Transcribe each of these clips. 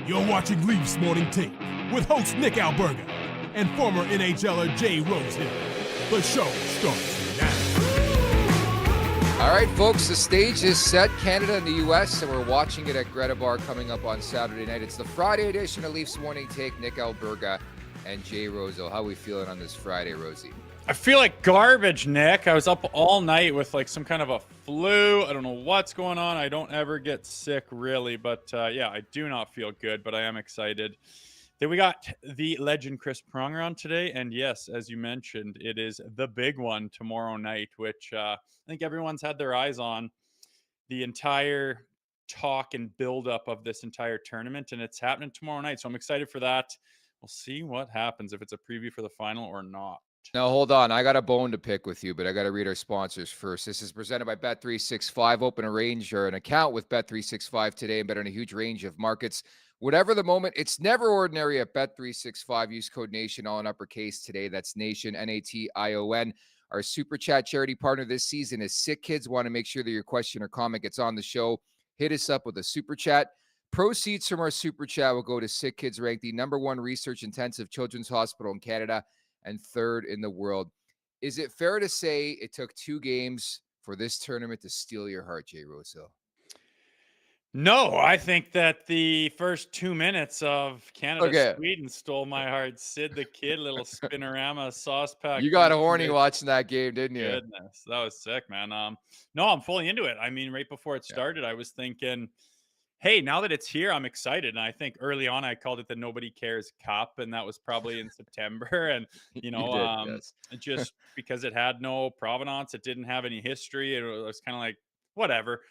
You're watching Leafs Morning Take with host Nick Alberga and former NHLer Jay Rosehill. The show starts now. All right, folks, the stage is set. Canada and the U.S., and we're watching it at Greta Bar coming up on Saturday night. It's the Friday edition of Leafs Morning Take. Nick Alberga and Jay Rosehill. How are we feeling on this Friday, Rosie? I feel like garbage, Nick. I was up all night with like some kind of a flu. I don't know what's going on. I don't ever get sick, really. But yeah, I do not feel good, but I am excited. Then we got the legend Chris Pronger on today. And yes, as you mentioned, it is the big one tomorrow night, which I think everyone's had their eyes on the entire talk and buildup of this entire tournament. And it's happening tomorrow night. So I'm excited for that. We'll see what happens, if it's a preview for the final or not. Now, hold on. I got a bone to pick with you, but I got to read our sponsors first. This is presented by Bet365. Open a range or an account with Bet365 today and bet on a huge range of markets. Whatever the moment, it's never ordinary at Bet365. Use code NATION, all in uppercase today. That's NATION, N-A-T-I-O-N. Our Super Chat charity partner this season is Sick Kids. Want to make sure that your question or comment gets on the show. Hit us up with a Super Chat. Proceeds from our Super Chat will go to Sick Kids, ranked the #1 research-intensive children's hospital in Canada and third in the world. Is it fair to say it took 2 games for this tournament to steal your heart, Jay Rosehill? No, I think that the first 2 minutes of Canada-Sweden stole my heart. Sid the Kid, little spinorama sauce pack. You got horny watching that game, didn't you? Goodness, that was sick, man. No, I'm fully into it. I mean, right before it started, I was thinking, hey, now that it's here, I'm excited. And I think early on I called it the Nobody Cares Cup, and that was probably in September. And, you know, yes. just because it had no provenance, it didn't have any history. It was kind of like, whatever.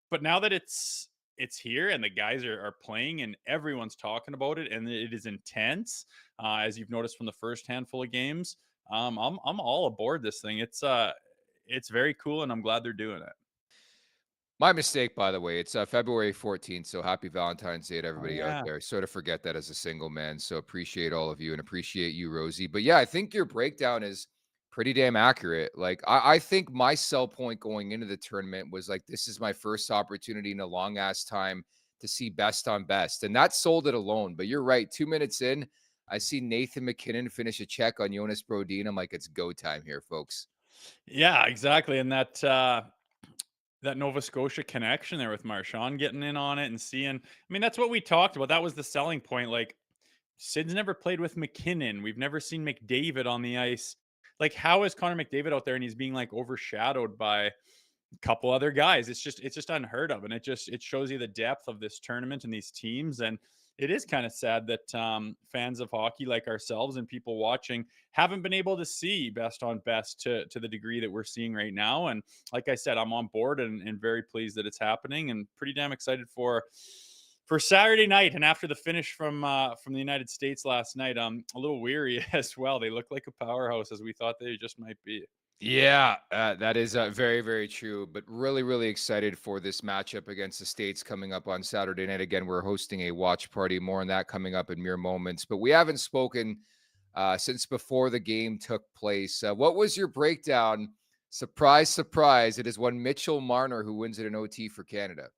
But now that it's here and the guys are playing and everyone's talking about it and it is intense, as you've noticed from the first handful of games, I'm all aboard this thing. It's very cool, and I'm glad they're doing it. My mistake, by the way. It's February 14th, so happy Valentine's Day to everybody yeah. out there. Sort of forget that as a single man, so appreciate all of you and appreciate you, Rosie. But yeah, I think your breakdown is pretty damn accurate. Like, I think my sell point going into the tournament was like, this is my first opportunity in a long-ass time to see best on best, and that sold it alone. But you're right, 2 minutes in, I see Nathan McKinnon finish a check on Jonas Brodin. I'm like, it's go time here, folks. Yeah, exactly. And that Nova Scotia connection there with Marchand getting in on it and seeing, I mean, that's what we talked about. That was the selling point. Like, Sid's never played with McKinnon. We've never seen McDavid on the ice. Like, how is Connor McDavid out there and he's being like overshadowed by a couple other guys? It's just unheard of. And it shows you the depth of this tournament and these teams. And it is kind of sad that fans of hockey like ourselves and people watching haven't been able to see best on best to the degree that we're seeing right now. And like I said, I'm on board and very pleased that it's happening and pretty damn excited for Saturday night. And after the finish from the United States last night, I'm a little weary as well. They look like a powerhouse, as we thought they just might be. Yeah, that is very, very true. But really, really excited for this matchup against the States coming up on Saturday night. Again, we're hosting a watch party. More on that coming up in mere moments. But we haven't spoken since before the game took place. What was your breakdown? Surprise, surprise. It is one Mitchell Marner who wins it in OT for Canada.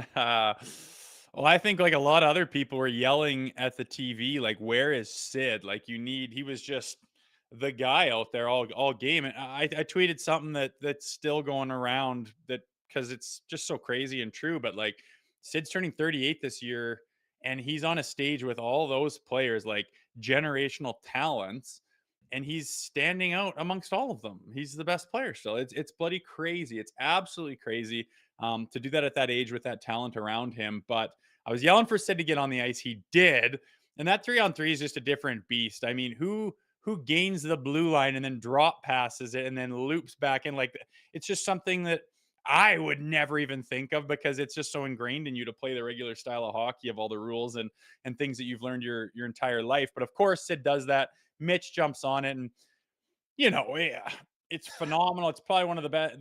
Well, I think like a lot of other people were yelling at the TV, like, where is Sid? Like, he was just the guy out there all game. And I tweeted something that's still going around, that because it's just so crazy and true. But like, Sid's turning 38 this year, and he's on a stage with all those players, like generational talents, and he's standing out amongst all of them. He's the best player still. It's bloody crazy. It's absolutely crazy to do that at that age with that talent around him. But I was yelling for Sid to get on the ice. He did. And that 3-on-3 is just a different beast. I mean, who gains the blue line and then drop passes it and then loops back in? Like, it's just something that I would never even think of, because it's just so ingrained in you to play the regular style of hockey, of all the rules and things that you've learned your entire life. But of course, Sid does that. Mitch jumps on it, and yeah, it's phenomenal. It's probably one of the best.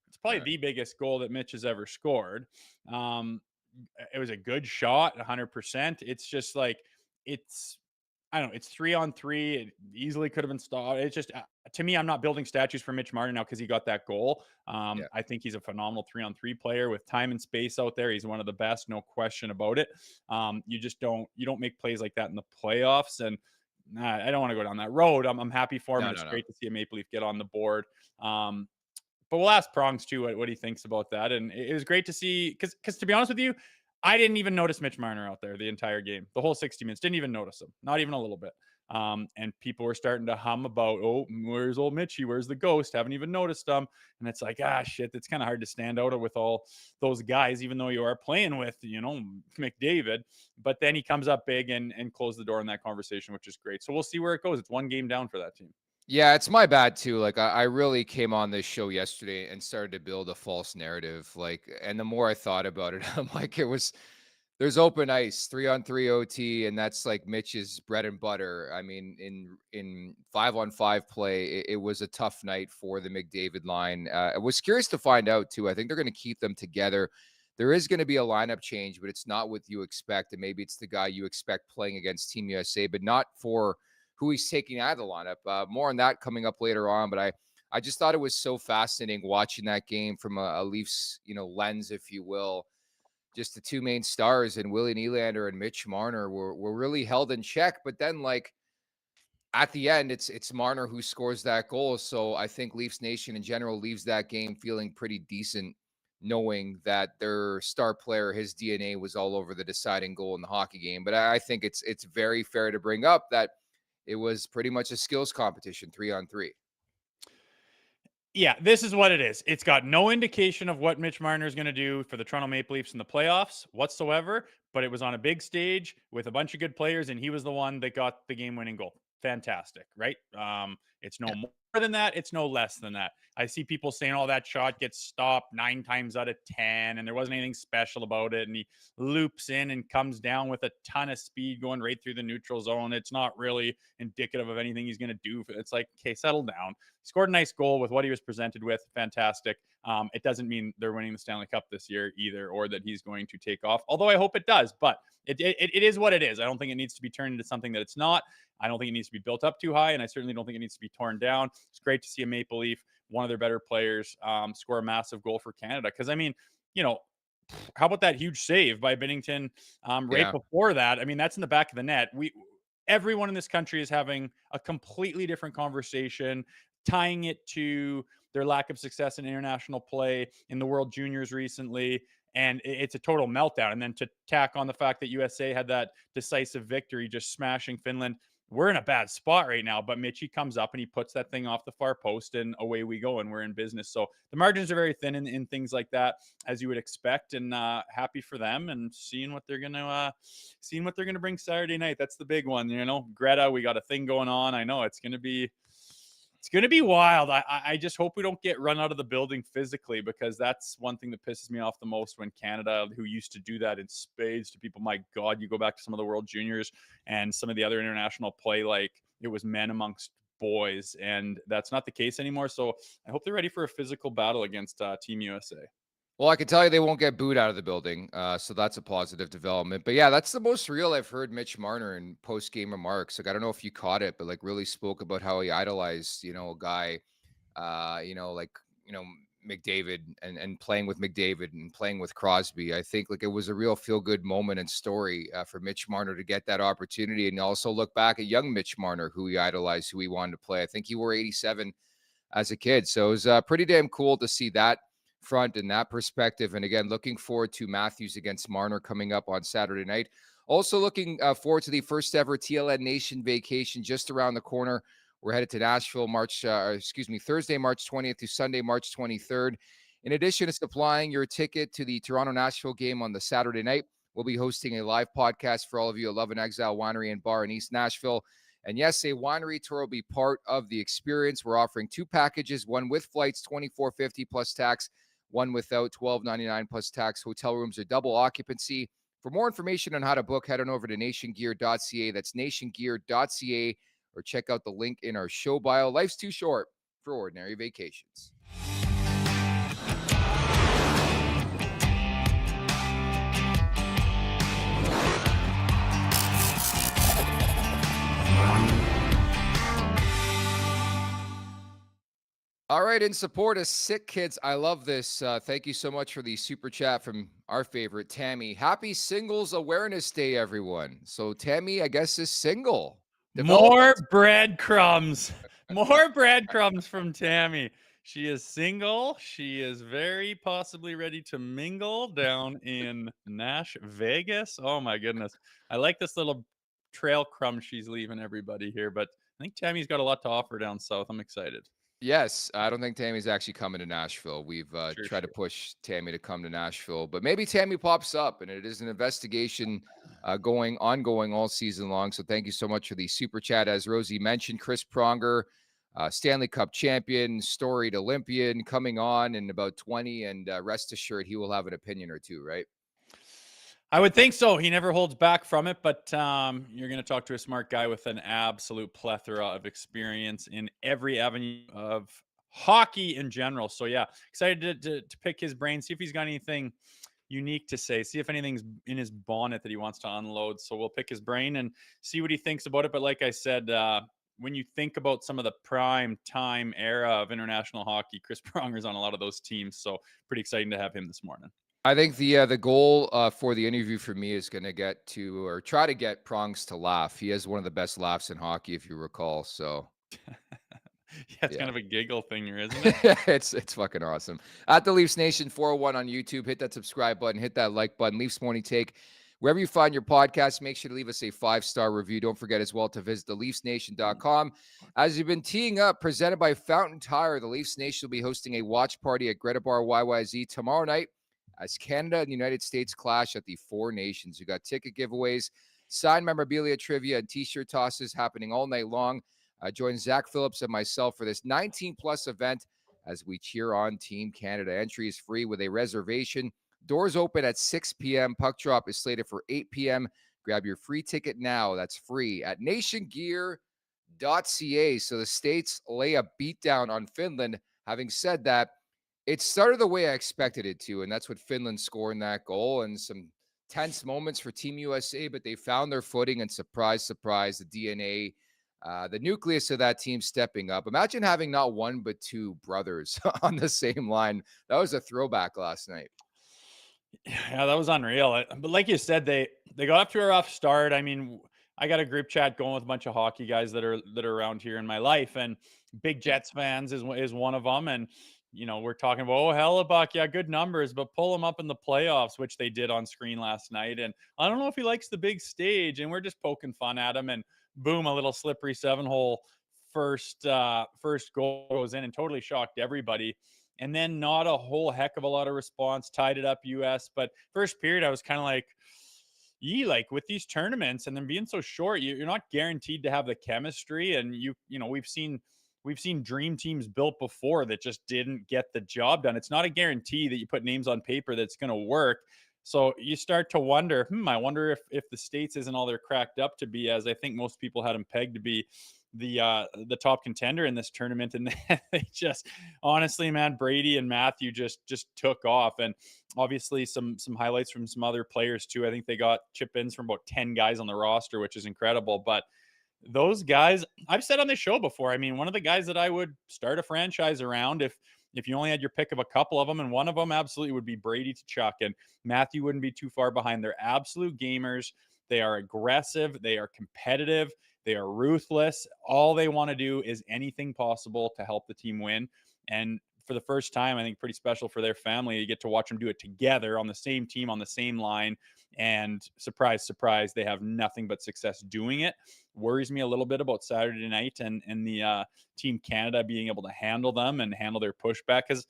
It's probably the biggest goal that Mitch has ever scored. It was a good shot, 100%. It's just like, I don't know, it's 3-on-3. It easily could have been stopped. It's just to me, I'm not building statues for Mitch Marner now because he got that goal. Yeah. I think he's a phenomenal 3-on-3 player with time and space out there. He's one of the best, no question about it. You don't make plays like that in the playoffs, and I don't want to go down that road. I'm happy for him, and it's great to see a Maple Leaf get on the board. But we'll ask Prongs too what he thinks about that. And it was great to see, because to be honest with you, I didn't even notice Mitch Marner out there the entire game. The whole 60 minutes, didn't even notice him, not even a little bit. And people were starting to hum about, oh, where's old Mitchie? Where's the ghost? Haven't even noticed him. And it's like, shit, it's kind of hard to stand out with all those guys, even though you are playing with, McDavid. But then he comes up big and closed the door on that conversation, which is great. So we'll see where it goes. It's one game down for that team. Yeah, it's my bad too. Like I really came on this show yesterday and started to build a false narrative. And the more I thought about it, I'm like, there's open ice, 3-on-3 OT, and that's like Mitch's bread and butter. I mean, in 5-on-5 play, it was a tough night for the McDavid line. I was curious to find out too. I think they're going to keep them together. There is going to be a lineup change, but it's not what you expect, and maybe it's the guy you expect playing against Team USA, but not for who he's taking out of the lineup. More on that coming up later on, but I just thought it was so fascinating watching that game from a Leafs, lens, if you will. Just the two main stars and Willie Nylander and Mitch Marner were really held in check. But then, at the end, it's Marner who scores that goal. So I think Leafs Nation in general leaves that game feeling pretty decent, knowing that their star player, his DNA was all over the deciding goal in the hockey game. But I think it's very fair to bring up that it was pretty much a skills competition, 3-on-3. Yeah, this is what it is. It's got no indication of what Mitch Marner is going to do for the Toronto Maple Leafs in the playoffs whatsoever, but it was on a big stage with a bunch of good players, and he was the one that got the game-winning goal. Fantastic, right? It's no more than that. It's no less than that. I see people saying, oh, that shot gets stopped 9 times out of 10, and there wasn't anything special about it, and he loops in and comes down with a ton of speed going right through the neutral zone. It's not really indicative of anything he's going to do. It's like, okay, settle down. He scored a nice goal with what he was presented with. Fantastic. It doesn't mean they're winning the Stanley Cup this year either, or that he's going to take off, although I hope it does. But it is what it is. I don't think it needs to be turned into something that it's not. I don't think it needs to be built up too high, and I certainly don't think it needs to be torn down. It's great to see a Maple Leaf, one of their better players, score a massive goal for Canada. Because, I mean, how about that huge save by Binnington right before that? I mean, that's in the back of the net. Everyone in this country is having a completely different conversation, tying it to their lack of success in international play in the World Juniors recently. And it's a total meltdown. And then to tack on the fact that USA had that decisive victory, just smashing Finland. We're in a bad spot right now, but Mitchie comes up and he puts that thing off the far post, and away we go, and we're in business. So the margins are very thin in things like that, as you would expect, and happy for them, and seeing what they're gonna bring Saturday night. That's the big one, Greta, we got a thing going on. I know it's gonna be wild. I just hope we don't get run out of the building physically, because that's one thing that pisses me off the most when Canada, who used to do that in spades to people, my God, you go back to some of the World Juniors and some of the other international play, like it was men amongst boys, and that's not the case anymore. So I hope they're ready for a physical battle against Team USA. Well, I can tell you they won't get booed out of the building, so that's a positive development. But yeah, that's the most real I've heard Mitch Marner in post-game remarks. I don't know if you caught it, but really spoke about how he idolized, a guy, McDavid and playing with McDavid and playing with Crosby. I think it was a real feel-good moment and story for Mitch Marner to get that opportunity, and also look back at young Mitch Marner, who he idolized, who he wanted to play. I think he wore 87 as a kid, so it was pretty damn cool to see that front in that perspective. And again, looking forward to Matthews against Marner coming up on Saturday night. Also looking forward to the first ever TLN Nation vacation just around the corner. We're headed to Nashville Thursday, March 20th to Sunday, March 23rd. In addition to supplying your ticket to the Toronto-Nashville game on the Saturday night, we'll be hosting a live podcast for all of you at Love and Exile Winery and Bar in East Nashville. And yes, a winery tour will be part of the experience. We're offering 2 packages, one with flights, $24.50 plus tax, one without, $12.99 plus tax. Hotel rooms are double occupancy. For more information on how to book, head on over to nationgear.ca. That's nationgear.ca, or check out the link in our show bio. Life's too short for ordinary vacations. All right, in support of sick kids, I love this. Thank you so much for the super chat from our favorite Tammy. Happy Singles Awareness Day, everyone. So Tammy, I guess, is single. Develop More it. breadcrumbs. More breadcrumbs from Tammy. She is single. She is very possibly ready to mingle down in Vegas. Oh my goodness. I like this little trail crumb she's leaving everybody here, but I think Tammy's got a lot to offer down south. I'm excited. Yes, I don't think Tammy's actually coming to Nashville. We've Sure, tried to sure. push Tammy to come to Nashville, but maybe Tammy pops up, and it is an investigation ongoing all season long. So thank you so much for the super chat. As Rosie mentioned, Chris Pronger, Stanley Cup champion, storied Olympian, coming on in about 20, and rest assured he will have an opinion or two, right? I would think so. He never holds back from it, but you're going to talk to a smart guy with an absolute plethora of experience in every avenue of hockey in general. So, yeah, excited to pick his brain, see if he's got anything unique to say, see if anything's in his bonnet that he wants to unload. So, we'll pick his brain and see what he thinks about it. But, like I said, when you think about some of the prime time era of international hockey, Chris Pronger's on a lot of those teams. So, pretty exciting to have him this morning. I think the goal for the interview for me is going to get to, or try to get Prongs to laugh. He has one of the best laughs in hockey, if you recall. So Yeah, it's kind yeah, of a giggle thing here, isn't it? it's fucking awesome. At the Leafs Nation 401 on YouTube, hit that subscribe button, hit that like button. Leafs Morning Take, wherever you find your podcast, make sure to leave us a 5-star review. Don't forget as well to visit theleafsnation.com. As you've been teeing up, presented by Fountain Tire, the Leafs Nation will be hosting a watch party at Greta Bar YYZ tomorrow night as Canada and the United States clash at the Four Nations. You got ticket giveaways, signed memorabilia trivia, and t-shirt tosses happening all night long. Join Zach Phillips and myself for this 19-plus event as we cheer on Team Canada. Entry is free with a reservation. Doors open at 6 p.m. Puck drop is slated for 8 p.m. Grab your free ticket now. That's free at nationgear.ca. So the States lay a beatdown on Finland. Having said that, it started the way I expected it to, and that's what Finland scoring that goal and some tense moments for Team USA, but they found their footing and surprise, surprise, the DNA, the nucleus of that team stepping up. Imagine having not one but two brothers on the same line. That was a throwback last night. Yeah, that was unreal. But like you said, they got up to a rough start. I mean, I got a group chat going with a bunch of hockey guys that are around here in my life, and big Jets fans is one of them. And we're talking about, oh, Hellebuck, yeah, good numbers, but pull him up in the playoffs, which they did on screen last night. And I don't know if he likes the big stage, and we're just poking fun at him. And boom, a little slippery 7-hole first goal goes in and totally shocked everybody. And then not a whole heck of a lot of response, tied it up US. But first period, I was kind of like, like with these tournaments and them being so short, you're not guaranteed to have the chemistry. And we've seen dream teams built before that just didn't get the job done. It's not a guarantee that you put names on paper that's going to work. So you start to wonder, I wonder if the States isn't all they're cracked up to be, as I think most people had them pegged to be the top contender in this tournament. And they just, honestly, man, Brady and Matthew just took off. And obviously some highlights from some other players too. I think they got chip-ins from about 10 guys on the roster, which is incredible. But those guys, I've said on this show before, I mean, one of the guys that I would start a franchise around if you only had your pick of a couple of them, and one of them absolutely would be Brady to Chuck, and Matthew wouldn't be too far behind. They're absolute gamers. They are aggressive. They are competitive. They are ruthless. All they want to do is anything possible to help the team win. And for the first time, I think pretty special for their family, you get to watch them do it together on the same team, on the same line. And surprise, surprise, they have nothing but success doing it. Worries me a little bit about Saturday night and the Team Canada being able to handle them and handle their pushback, because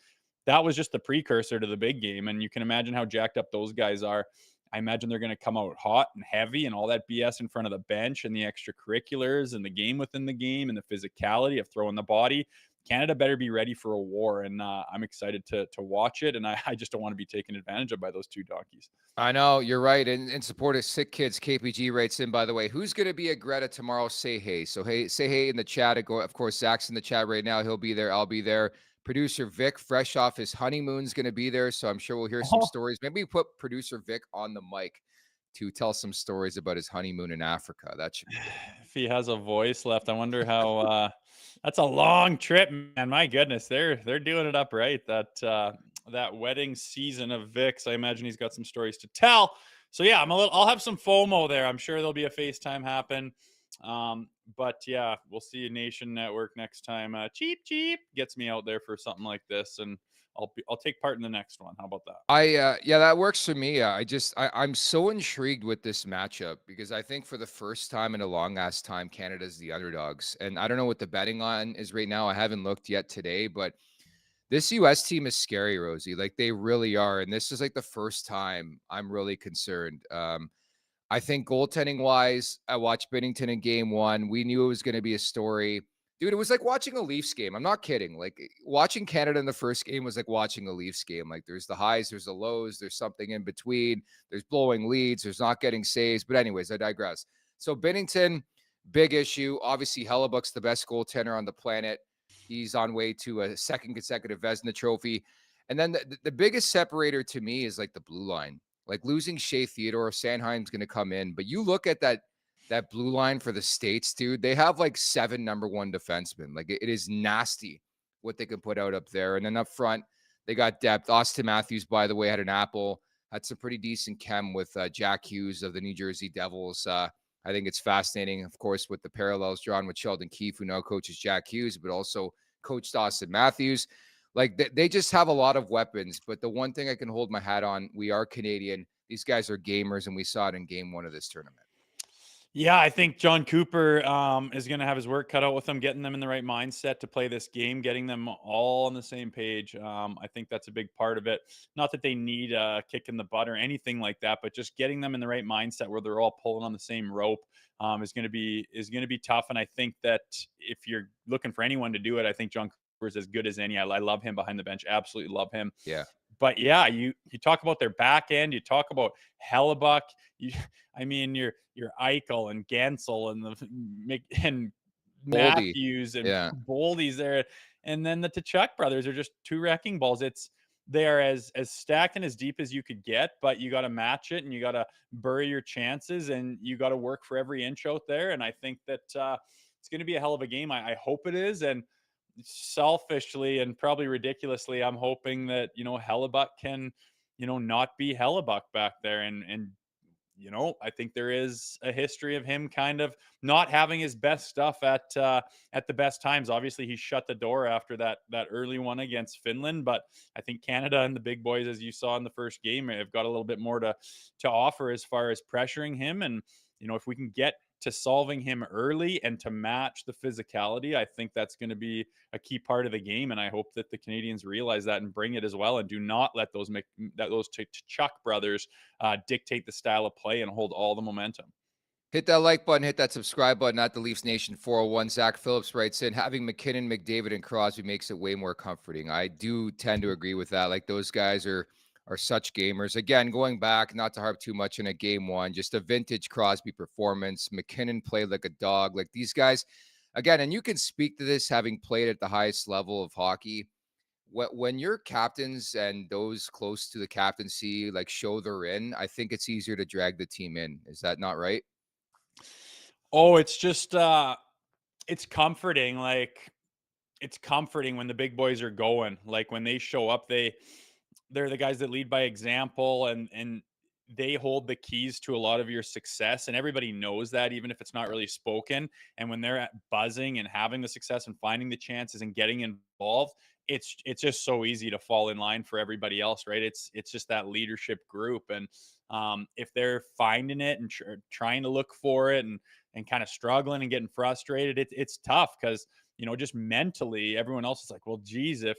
that was just the precursor to the big game. And you can imagine how jacked up those guys are. I imagine they're going to come out hot and heavy and all that BS in front of the bench and the extracurriculars and the game within the game and the physicality of throwing the body. Canada better be ready for a war, and I'm excited to watch it, and I just don't want to be taken advantage of by those two donkeys. I know, you're right. And in support of sick kids, KPG writes in, by the way, who's going to be at Greta tomorrow? Say hey. So hey, say hey in the chat. Of course, Zach's in the chat right now. He'll be there. I'll be there. Producer Vic, fresh off his honeymoon, is going to be there. So I'm sure we'll hear some stories. Maybe we put producer Vic on the mic to tell some stories about his honeymoon in Africa. That should be good. If he has a voice left, I wonder how That's a long trip, man. My goodness, they're doing it up right. That wedding season of Vic's. I imagine he's got some stories to tell. So yeah, I'll have some FOMO there. I'm sure there'll be a FaceTime happen. But yeah, we'll see Nation Network next time. Cheap gets me out there for something like this, and I'll take part in the next one. How about that? Yeah, that works for me. I'm so intrigued with this matchup because I think for the first time in a long ass time, Canada's the underdogs. And I don't know what the betting on is right now. I haven't looked yet today, but this US team is scary, Rosie. Like they really are. And this is like the first time I'm really concerned. I think goaltending wise, I watched Binnington in game one. We knew it was going to be a story. Dude, it was like watching a Leafs game. I'm not kidding. Like watching Canada in the first game was like watching a Leafs game. Like there's the highs, there's the lows, there's something in between. There's blowing leads, there's not getting saves. But anyways, I digress. So Binnington, big issue. Obviously, Hellebuck's the best goaltender on the planet. He's on way to a second consecutive Vezina trophy. And then the biggest separator to me is like the blue line. Like losing Shea Theodore, Sanheim's going to come in. But you look at that blue line for the States, dude, they have like 7 number one defensemen. Like it is nasty what they can put out up there. And then up front, they got depth. Austin Matthews, by the way, had an apple, had some pretty decent chem with Jack Hughes of the New Jersey Devils. I think it's fascinating, of course, with the parallels drawn with Sheldon Keefe, who now coaches Jack Hughes, but also coached Austin Matthews. Like they just have a lot of weapons, but the one thing I can hold my hat on, we are Canadian. These guys are gamers, and we saw it in game one of this tournament. Yeah, I think John Cooper is going to have his work cut out with them, getting them in the right mindset to play this game, getting them all on the same page. I think that's a big part of it. Not that they need a kick in the butt or anything like that, but just getting them in the right mindset where they're all pulling on the same rope is going to be tough. And I think that if you're looking for anyone to do it, I think John Cooper is as good as any. I love him behind the bench. Absolutely love him. Yeah. But yeah, you talk about their back end, you talk about Hellebuck, your Eichel and Gensel and Boldy. Matthews and Yeah. Boldy's there, and then the Tkachuk brothers are just two wrecking balls. They are as stacked and as deep as you could get, but you got to match it and you got to bury your chances and you got to work for every inch out there. And I think that it's going to be a hell of a game. I hope it is, and selfishly and probably ridiculously, I'm hoping that, Hellebuck can, not be Hellebuck back there. And I think there is a history of him kind of not having his best stuff at the best times. Obviously, he shut the door after that early one against Finland, but I think Canada and the big boys, as you saw in the first game, have got a little bit more to offer as far as pressuring him. And if we can get to solving him early and to match the physicality, I think that's going to be a key part of the game. And I hope that the Canadians realize that and bring it as well, and do not let those Chuck brothers dictate the style of play and hold all the momentum. Hit that like button, hit that subscribe button at the Leafs Nation 401. Zach Phillips writes in, having McKinnon, McDavid, and Crosby makes it way more comforting. I do tend to agree with that. Like those guys are such gamers. Again, going back, not to harp too much on a game one, just a vintage Crosby performance. McKinnon played like a dog. Like these guys, again, and you can speak to this having played at the highest level of hockey. When your captains and those close to the captaincy like show they're in, I think it's easier to drag the team in. Is that not right? Oh, it's just it's comforting. Like it's comforting when the big boys are going. Like when they show up, they're the guys that lead by example, and they hold the keys to a lot of your success, and everybody knows that, even if it's not really spoken. And when they're at buzzing and having the success and finding the chances and getting involved, it's just so easy to fall in line for everybody else, right? It's just that leadership group. And if they're finding it and trying to look for it and kind of struggling and getting frustrated, it's tough because just mentally everyone else is like, well, geez, if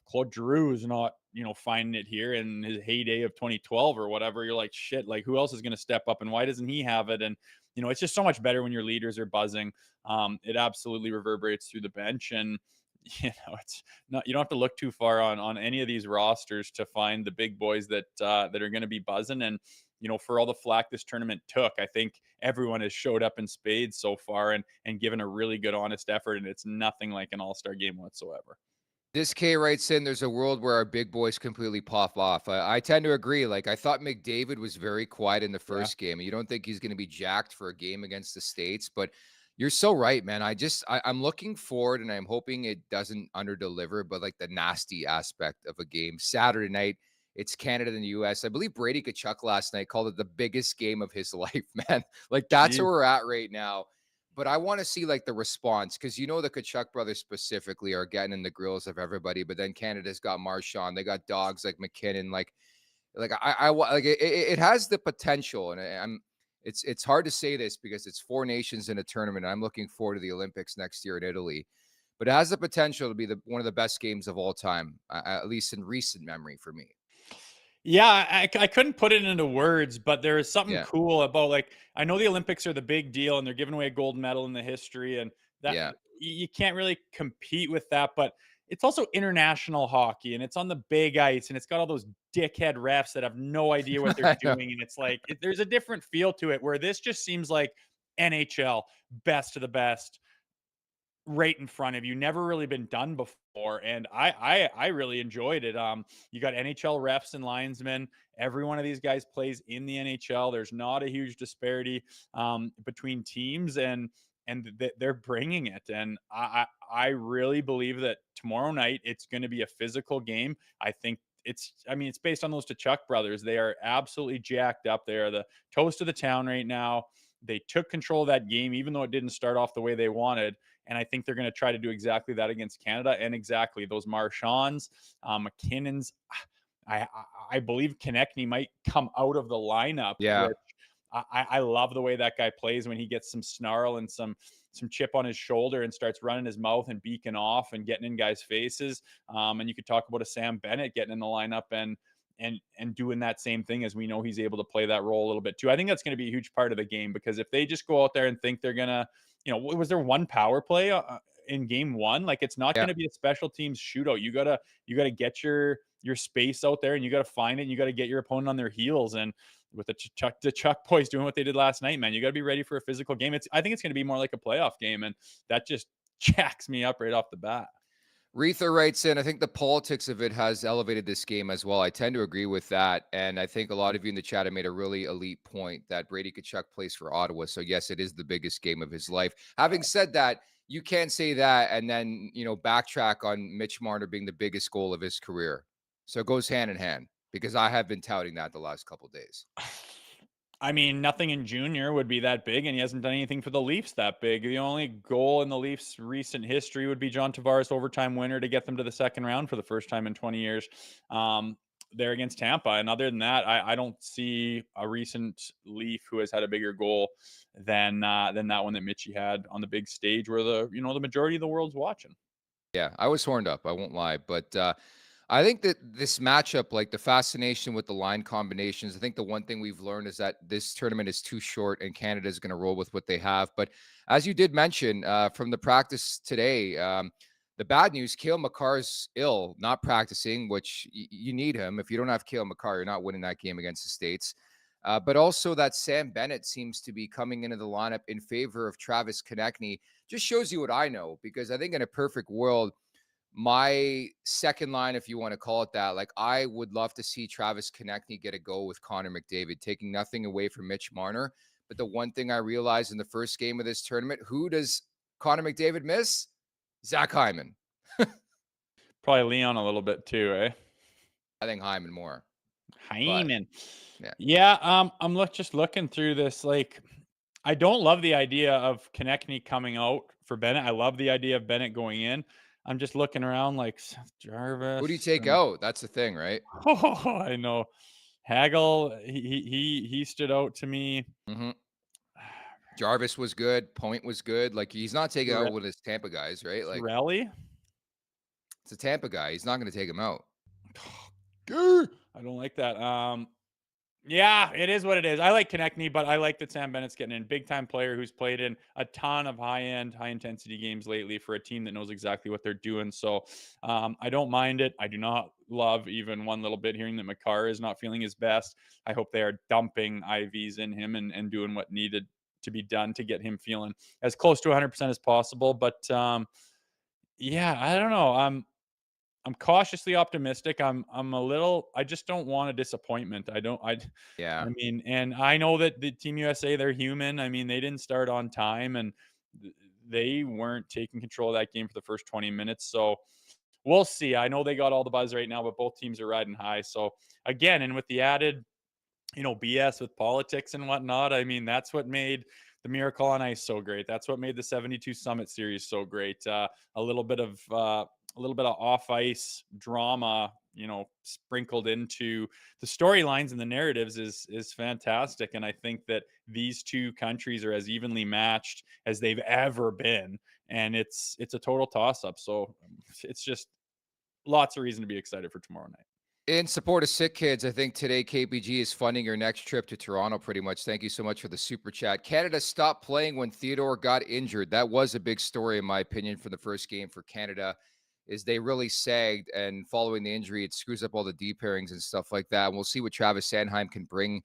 Claude Giroux is not, finding it here in his heyday of 2012 or whatever, you're like, shit, like who else is going to step up and why doesn't he have it? And, it's just so much better when your leaders are buzzing. It absolutely reverberates through the bench. And, it's not, you don't have to look too far on any of these rosters to find the big boys that are going to be buzzing. And, for all the flack this tournament took, I think everyone has showed up in spades so far and given a really good, honest effort. And it's nothing like an all-star game whatsoever. This K writes in, there's a world where our big boys completely pop off. I tend to agree. Like, I thought McDavid was very quiet in the first game. You don't think he's going to be jacked for a game against the States, but You're so right, man. I'm looking forward and I'm hoping it doesn't underdeliver, but like the nasty aspect of a game. Saturday night, it's Canada and the US. I believe Brady Kachuk last night called it the biggest game of his life, man. Like that's where Jeez. we're at right now. But I want to see like the response because the Kachuk brothers specifically are getting in the grills of everybody. But then Canada's got Marchand, they got dogs like McKinnon, like like it has the potential, and it's hard to say this because it's 4 nations in a tournament. And I'm looking forward to the Olympics next year in Italy, but it has the potential to be one of the best games of all time, at least in recent memory for me. Yeah, I couldn't put it into words, but there is something Yeah, cool about, like, I know the Olympics are the big deal and they're giving away a gold medal in the history, and that yeah, you can't really compete with that. But it's also international hockey and it's on the big ice and it's got all those dickhead refs that have no idea what they're I know. doing. And it's like, there's a different feel to it, where this just seems like NHL, best of the best, right in front of you, never really been done before, and I really enjoyed it. You got NHL refs and linesmen. Every one of these guys plays in the NHL. There's not a huge disparity between teams, and they're bringing it. And I really believe that tomorrow night it's going to be a physical game. I think it's based on those Tkachuk brothers. They are absolutely jacked up. They are the toast of the town right now. They took control of that game, even though it didn't start off the way they wanted. And I think they're going to try to do exactly that against Canada. And exactly those Marchands, McKinnons. I believe Konechny might come out of the lineup, Yeah, which I love the way that guy plays when he gets some snarl and some chip on his shoulder and starts running his mouth and beaking off and getting in guys' faces. And you could talk about a Sam Bennett getting in the lineup and doing that same thing, as we know he's able to play that role a little bit too. I think that's going to be a huge part of the game, because if they just go out there and think they're going to, was there one power play in game one? Like, it's not yeah. going to be a special teams shootout. You gotta get your space out there, and you got to find it, and you got to get your opponent on their heels. And with the Chuck boys doing what they did last night, man, you got to be ready for a physical game. I think it's going to be more like a playoff game, and that just jacks me up right off the bat. Retha writes in, I think the politics of it has elevated this game as well. I tend to agree with that. And I think a lot of you in the chat have made a really elite point that Brady Kachuk plays for Ottawa. So, yes, it is the biggest game of his life. Having said that, you can't say that and then, backtrack on Mitch Marner being the biggest goal of his career. So it goes hand in hand, because I have been touting that the last couple of days. I mean, nothing in junior would be that big, and he hasn't done anything for the Leafs that big. The only goal in the Leafs' recent history would be John Tavares' overtime winner to get them to the second round for the first time in 20 years. There against Tampa. And other than that, I don't see a recent Leaf who has had a bigger goal than that one that Mitchie had on the big stage, where the majority of the world's watching. Yeah, I was horned up, I won't lie. But I think that this matchup, like the fascination with the line combinations, I think the one thing we've learned is that this tournament is too short and Canada is going to roll with what they have. But as you did mention from the practice today, the bad news, Cale Makar's ill, not practicing, which you need him. If you don't have Cale Makar, you're not winning that game against the States. But also that Sam Bennett seems to be coming into the lineup in favor of Travis Konechny. Just shows you what I know, because I think in a perfect world, my second line, if you want to call it that, like I would love to see Travis Konechny get a go with Connor McDavid, taking nothing away from Mitch Marner. But the one thing I realized in the first game of this tournament, who does Connor McDavid miss? Zach Hyman. Probably Leon a little bit too, eh? I think Hyman more. Hyman. Yeah. Yeah, I'm just looking through this. Like, I don't love the idea of Konechny coming out for Bennett. I love the idea of Bennett going in. I'm just looking around like Seth Jarvis. Who do you take out? That's the thing, right? Oh, I know. Hagel, he stood out to me. Mm-hmm. Jarvis was good. Point was good. Like, he's not taking out with his Tampa guys, right? Like, Rally? it's a Tampa guy. He's not going to take him out. I don't like that. Yeah, it is what it is. I like Konechny, but I like that Sam Bennett's getting in. Big time player who's played in a ton of high intensity games lately for a team that knows exactly what they're doing. So I don't mind it. I do not love even one little bit hearing that Makar is not feeling his best. I hope they are dumping IVs in him and doing what needed to be done to get him feeling as close to 100% as possible. But yeah, I don't know. I'm cautiously optimistic. I just don't want a disappointment. Yeah. I mean, and I know that the Team USA, they're human. I mean, they didn't start on time, and they weren't taking control of that game for the first 20 minutes. So we'll see. I know they got all the buzz right now, but both teams are riding high. So again, and with the added, BS with politics and whatnot, I mean, that's what made the Miracle on Ice so great. That's what made the 72 Summit Series so great. A little bit of off ice drama, sprinkled into the storylines and the narratives is fantastic. And I think that these two countries are as evenly matched as they've ever been. And it's a total toss up. So it's just lots of reason to be excited for tomorrow night. In support of sick kids, I think today KPG is funding your next trip to Toronto pretty much. Thank you so much for the super chat. Canada stopped playing when Theodore got injured. That was a big story, in my opinion, for the first game for Canada, is they really sagged, and following the injury, it screws up all the D pairings and stuff like that. And we'll see what Travis Sanheim can bring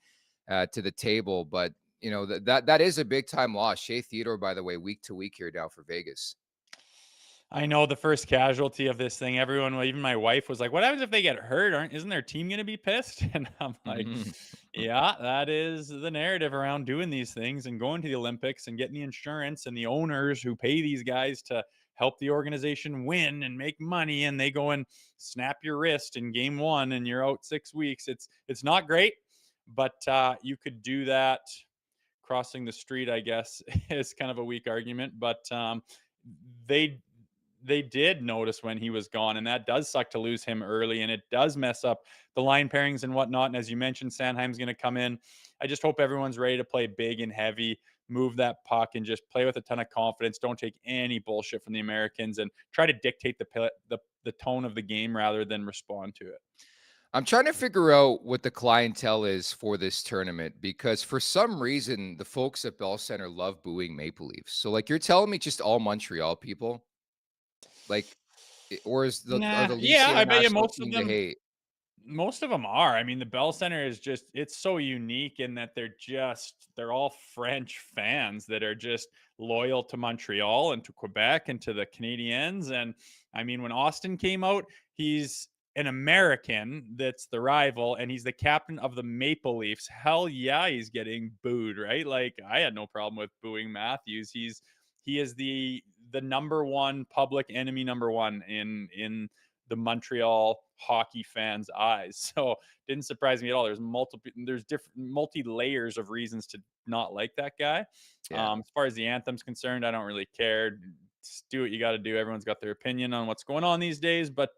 to the table. But, that is a big time loss. Shea Theodore, by the way, week to week here now for Vegas. I know the first casualty of this thing, everyone, even my wife was like, what happens if they get hurt? Isn't their team going to be pissed? And I'm like, yeah, that is the narrative around doing these things and going to the Olympics and getting the insurance and the owners who pay these guys to help the organization win and make money. And they go and snap your wrist in game one and you're out 6 weeks. It's not great, but you could do that crossing the street, I guess, is kind of a weak argument. But they did notice when he was gone, and that does suck to lose him early, and it does mess up the line pairings and whatnot. And as you mentioned, Sanheim's going to come in. I just hope everyone's ready to play big and heavy, move that puck, and just play with a ton of confidence. Don't take any bullshit from the Americans, and try to dictate the tone of the game rather than respond to it. I'm trying to figure out what the clientele is for this tournament, because for some reason, the folks at Bell Center love booing Maple Leafs. So, like, you're telling me just all Montreal people? Like, or are the Leafs the I bet you international team to hate? most of them are. I mean, the Bell Center is it's so unique in that they're all French fans that are just loyal to Montreal and to Quebec and to the Canadiens. And I mean, when Austin came out, he's an American that's the rival, and he's the captain of the Maple Leafs. Hell yeah, he's getting booed, right? Like, I had no problem with booing Matthews. He is the number one public enemy, number one in the Montreal hockey fans' eyes. So didn't surprise me at all. There's multi layers of reasons to not like that guy. Yeah. As far as the anthem's concerned, I don't really care. Just do what you got to do. Everyone's got their opinion on what's going on these days, but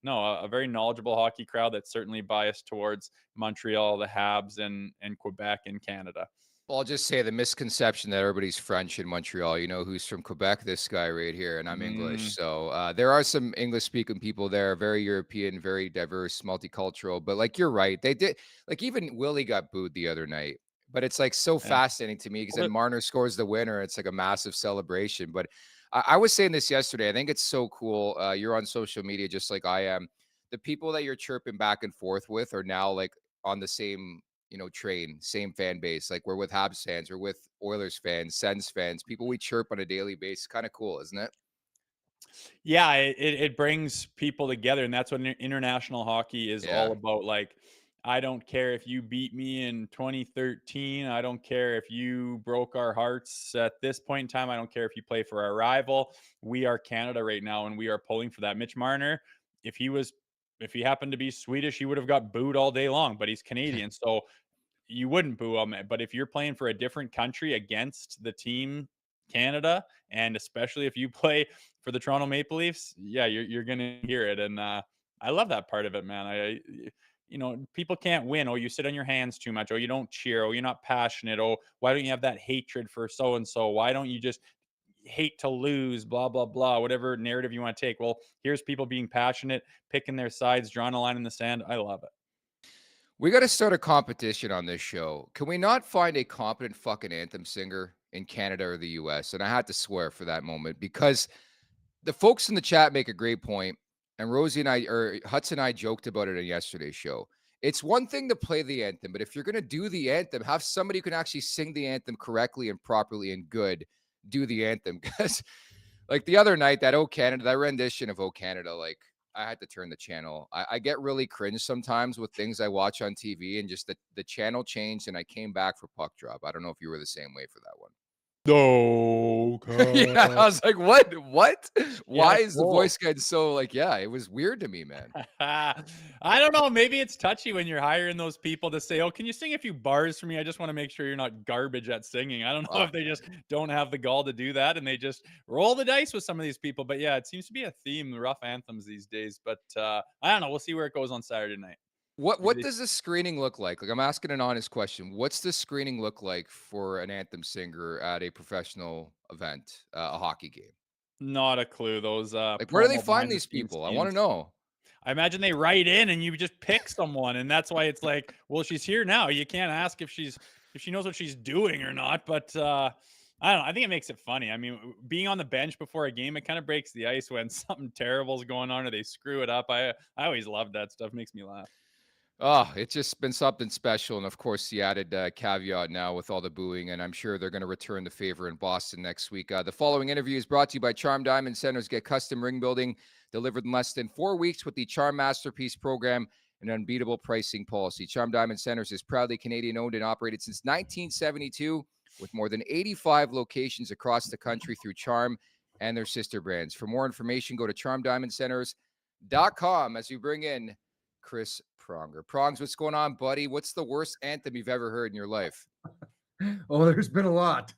no, a very knowledgeable hockey crowd that's certainly biased towards Montreal, the Habs, and Quebec and Canada. Well, I'll just say the misconception that everybody's French in Montreal. Who's from Quebec? This guy right here, and I'm English. So there are some English-speaking people there, very European, very diverse, multicultural. But like, you're right, they did. Like, even Willie got booed the other night. But it's like so fascinating to me, because then Marner scores the winner. It's like a massive celebration. But I was saying this yesterday. I think it's so cool. You're on social media just like I am. The people that you're chirping back and forth with are now like on the same train, same fan base. Like, we're with Habs fans, we're with Oilers fans, Sens fans, people we chirp on a daily basis. Kind of cool, isn't it? Yeah, it brings people together, and that's what international hockey is all about. Like, I don't care if you beat me in 2013. I don't care if you broke our hearts at this point in time. I don't care if you play for our rival. We are Canada right now, and we are pulling for that. Mitch Marner, if he happened to be Swedish, he would have got booed all day long, but he's Canadian. So you wouldn't boo him. But if you're playing for a different country against the team Canada, and especially if you play for the Toronto Maple Leafs, yeah, you're gonna hear it. And I love that part of it, man. People can't win. Oh, you sit on your hands too much. Oh, you don't cheer. Oh, you're not passionate. Oh, why don't you have that hatred for so and so? Why don't you just hate to lose, blah blah blah, whatever narrative you want to take? Well, here's people being passionate, picking their sides, drawing a line in the sand. I love it. We got to start a competition on this show. Can we not find a competent fucking anthem singer in Canada or the US? And I had to swear for that moment, because the folks in the chat make a great point, and Rosie and Hudson and I joked about it in yesterday's show. It's one thing to play the anthem, but if you're going to do the anthem, have somebody who can actually sing the anthem correctly and properly and good do the anthem. Because like the other night, that "Oh Canada," that rendition of "Oh Canada," like, I had to turn the channel. I get really cringe sometimes with things I watch on TV, and just the channel changed, and I came back for puck drop. I don't know if you were the same way for that one. No. Yeah, I was like, what? Why Yeah, is the cool. voice getting so like, yeah, it was weird to me, man. I don't know. Maybe it's touchy when you're hiring those people to say, "Oh, can you sing a few bars for me? I just want to make sure you're not garbage at singing." I don't know Ah, if they just don't have the gall to do that and they just roll the dice with some of these people. But yeah, it seems to be a theme, the rough anthems these days. But I don't know. We'll see where it goes on Saturday night. Maybe what they does the screening look like? Like, I'm asking an honest question. What's the screening look like for an anthem singer at a professional event, a hockey game? not a clue. Those Like, where do they promo find behind the these scenes people? I want to teams. know. I imagine they write in and you just pick someone, and that's why it's like, well, she's here now. You can't ask if she knows what she's doing or not. But I don't know. I think it makes it funny. I mean, being on the bench before a game, it kind of breaks the ice when something terrible is going on or they screw it up. I always love that stuff. Makes me laugh. Oh, it's just been something special. And of course, the added caveat now with all the booing, and I'm sure they're going to return the favor in Boston next week. The following interview is brought to you by Charm Diamond Centers. Get custom ring building delivered in less than 4 weeks with the Charm Masterpiece program and unbeatable pricing policy. Charm Diamond Centers is proudly Canadian owned and operated since 1972 with more than 85 locations across the country through Charm and their sister brands. For more information, go to charmdiamondcenters.com as we bring in Chris Pronger. Prongs, what's going on, buddy? What's the worst anthem you've ever heard in your life? Oh, there's been a lot.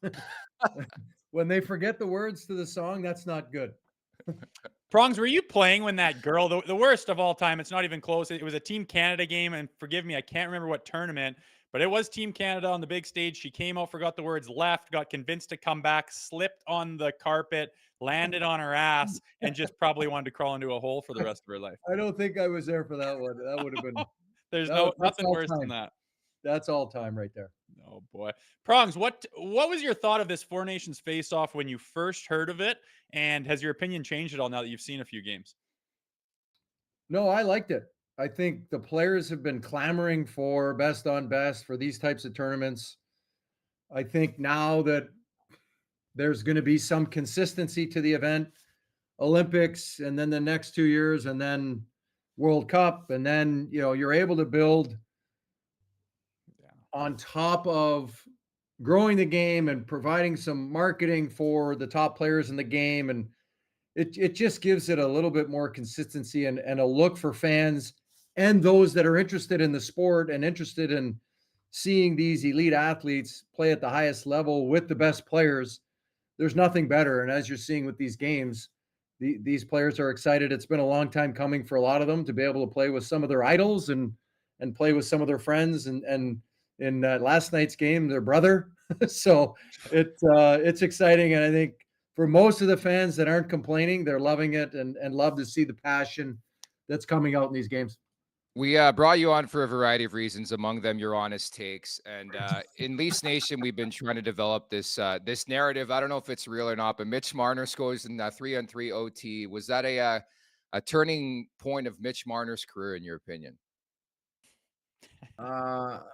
When they forget the words to the song, that's not good. Prongs, were you playing when that girl, the worst of all time, it's not even close. It was a Team Canada game, and forgive me, I can't remember what tournament, but it was Team Canada on the big stage. She came out, forgot the words, left, got convinced to come back, slipped on the carpet, landed on her ass, and just probably wanted to crawl into a hole for the rest of her life. I don't think I was there for that one. That would have been There's that's nothing all worse than time. that. That's all time right there. Oh boy. Prongs, what was your thought of this Four Nations face-off when you first heard of it? And has your opinion changed at all now that you've seen a few games? No, I liked it. I think the players have been clamoring for best on best for these types of tournaments. I think now that there's going to be some consistency to the event, Olympics, and then the next 2 years, and then World Cup, and then you're able to build on top of growing the game and providing some marketing for the top players in the game. And it just gives it a little bit more consistency and a look for fans and those that are interested in the sport and interested in seeing these elite athletes play at the highest level with the best players. There's nothing better. And as you're seeing with these games, these players are excited. It's been a long time coming for a lot of them to be able to play with some of their idols and play with some of their friends and in last night's game, their brother. So it's exciting. And I think for most of the fans that aren't complaining, they're loving it and love to see the passion that's coming out in these games. We brought you on for a variety of reasons, among them your honest takes. And in Leafs Nation, we've been trying to develop this this narrative. I don't know if it's real or not, but Mitch Marner scores in 3-on-3 OT. Was that a turning point of Mitch Marner's career, in your opinion?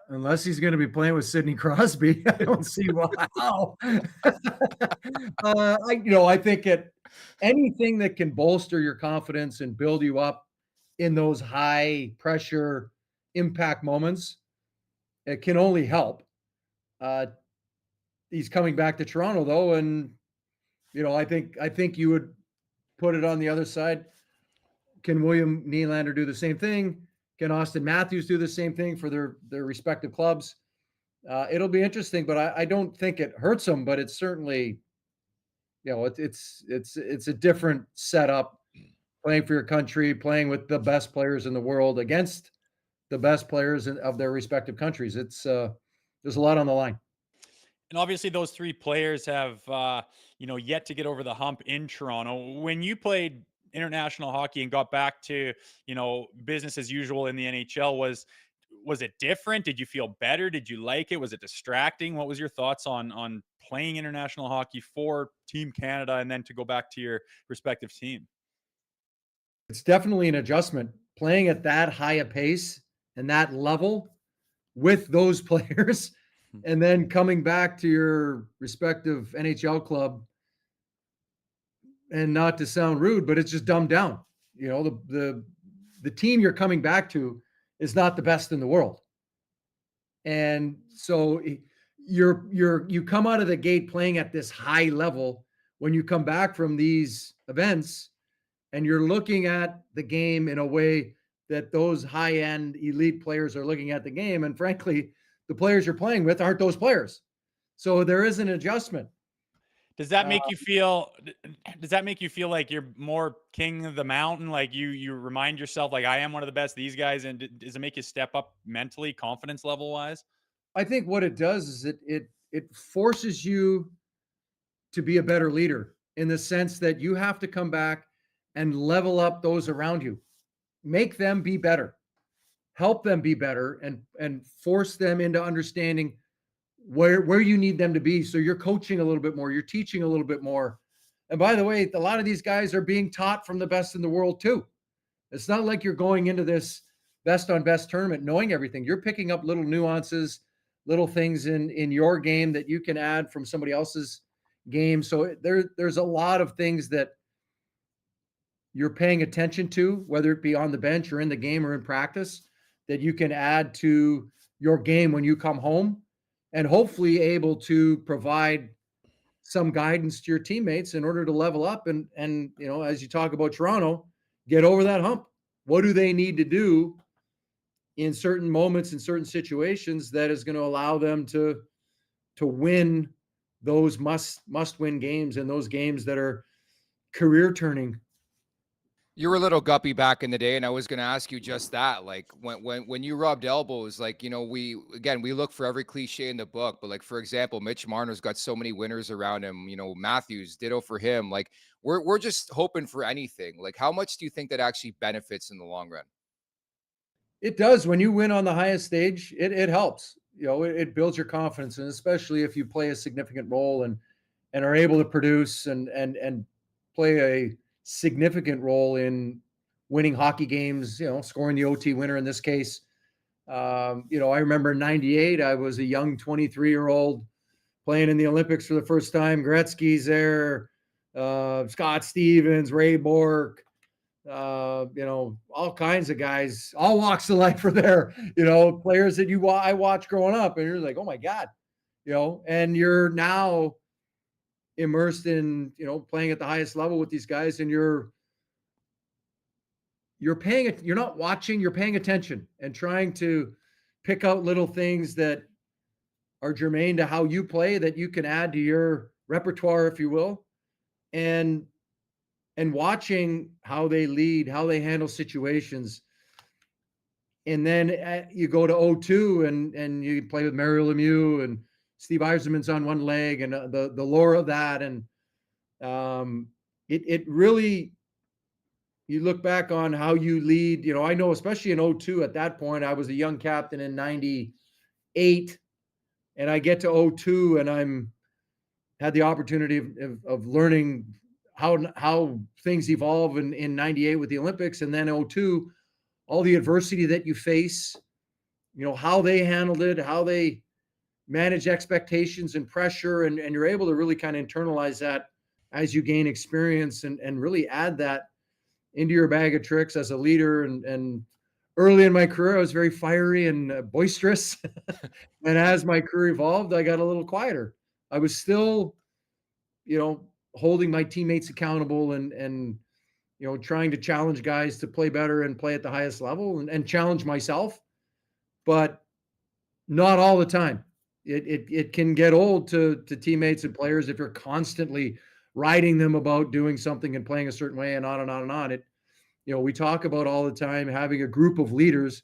Unless he's going to be playing with Sidney Crosby, I don't see why. I think anything that can bolster your confidence and build you up in those high pressure impact moments, it can only help. He's coming back to Toronto though, and I think you would put it on the other side. Can William Nylander do the same thing? Can Austin Matthews do the same thing for their respective clubs? It'll be interesting, but I don't think it hurts them. But it's certainly, it's a different setup. Playing for your country, playing with the best players in the world against the best players of their respective countries. It's there's a lot on the line. And obviously, those three players have, yet to get over the hump in Toronto. When you played international hockey and got back to, business as usual in the NHL, was it different? Did you feel better? Did you like it? Was it distracting? What was your thoughts on playing international hockey for Team Canada and then to go back to your respective team? It's definitely an adjustment playing at that high a pace and that level with those players. And then coming back to your respective NHL club, and not to sound rude, but it's just dumbed down. The team you're coming back to is not the best in the world. And so you come out of the gate playing at this high level. When you come back from these events and you're looking at the game in a way that those high-end elite players are looking at the game, and frankly, the players you're playing with aren't those players. So there is an adjustment. Does that make you feel? Does that make you feel like you're more king of the mountain? Like you remind yourself, like, I am one of the best. These guys, and does it make you step up mentally, confidence level wise? I think what it does is it forces you to be a better leader in the sense that you have to come back and level up those around you, make them be better, help them be better, and force them into understanding where you need them to be. So you're coaching a little bit more, you're teaching a little bit more. And by the way, a lot of these guys are being taught from the best in the world too. It's not like you're going into this best on best tournament knowing everything. You're picking up little nuances, little things in your game that you can add from somebody else's game. So there's a lot of things that you're paying attention to, whether it be on the bench or in the game or in practice, that you can add to your game when you come home, and hopefully able to provide some guidance to your teammates in order to level up. And as you talk about Toronto, get over that hump. What do they need to do in certain moments, in certain situations, that is going to allow them to win those must win games, and those games that are career turning? You were a little guppy back in the day, and I was going to ask you just that. Like when you rubbed elbows, like, we look for every cliche in the book, but like, for example, Mitch Marner's got so many winners around him, Matthews, ditto for him. Like we're just hoping for anything. Like, how much do you think that actually benefits in the long run? It does. When you win on the highest stage, it helps. It builds your confidence, and especially if you play a significant role and are able to produce and play a significant role in winning hockey games, scoring the OT winner in this case. I remember in 98, I was a young 23-year-old playing in the Olympics for the first time. Gretzky's there, Scott Stevens, Ray Bork, all kinds of guys, all walks of life are there, players that I watched growing up, and you're like, oh my God, and you're now immersed in, playing at the highest level with these guys, and you're paying it. You're not watching, you're paying attention and trying to pick out little things that are germane to how you play, that you can add to your repertoire, if you will, and watching how they lead, how they handle situations. And then you go to O2 and you play with Mario Lemieux, and Steve Yzerman's on one leg, and the lore of that. And it really, you look back on how you lead. I know, especially in O2 at that point, I was a young captain in 98, and I get to O2 and had the opportunity of learning how things evolve in 98 with the Olympics, and then O2, all the adversity that you face, how they handled it, how they manage expectations and pressure, and you're able to really kind of internalize that as you gain experience, and really add that into your bag of tricks as a leader. And early in my career, I was very fiery and boisterous. And as my career evolved, I got a little quieter. I was still, holding my teammates accountable and trying to challenge guys to play better and play at the highest level, and challenge myself, but not all the time. It can get old to teammates and players if you're constantly writing them about doing something and playing a certain way, and on and on and on. We talk about all the time having a group of leaders.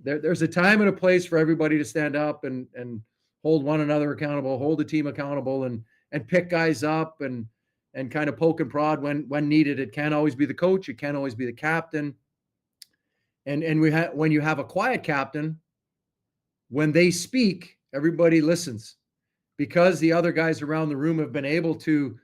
There's a time and a place for everybody to stand up and hold one another accountable, hold the team accountable, and pick guys up and kind of poke and prod when needed. It can't always be the coach. It can't always be the captain. And when you have a quiet captain, when they speak, everybody listens, because the other guys around the room have been able to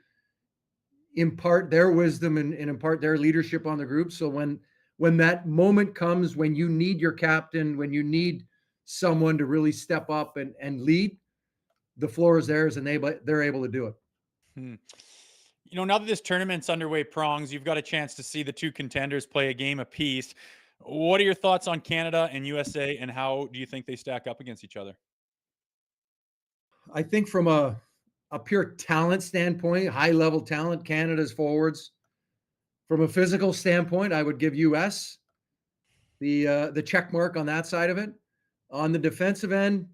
impart their wisdom and impart their leadership on the group. So when that moment comes, when you need your captain, when you need someone to really step up and lead, the floor is theirs, and they're able to do it. Now that this tournament's underway, Prongs, you've got a chance to see the two contenders play a game apiece. What are your thoughts on Canada and USA, and how do you think they stack up against each other? I think from a pure talent standpoint, high level talent, Canada's forwards. From a physical standpoint, I would give US the check mark on that side of it. On the defensive end,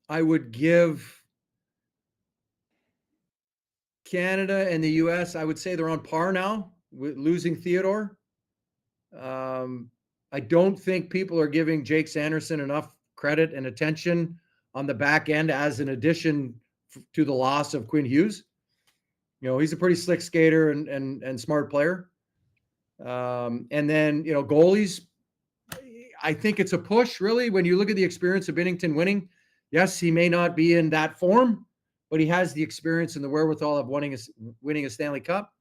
I would give Canada and the US, I would say they're on par now with losing Theodore. I don't think people are giving Jake Sanderson enough credit and attention on the back end as an addition to the loss of Quinn Hughes. He's a pretty slick skater and smart player. And then, goalies, I think it's a push, really, when you look at the experience of Binnington winning. Yes, he may not be in that form, but he has the experience and the wherewithal of winning a Stanley Cup.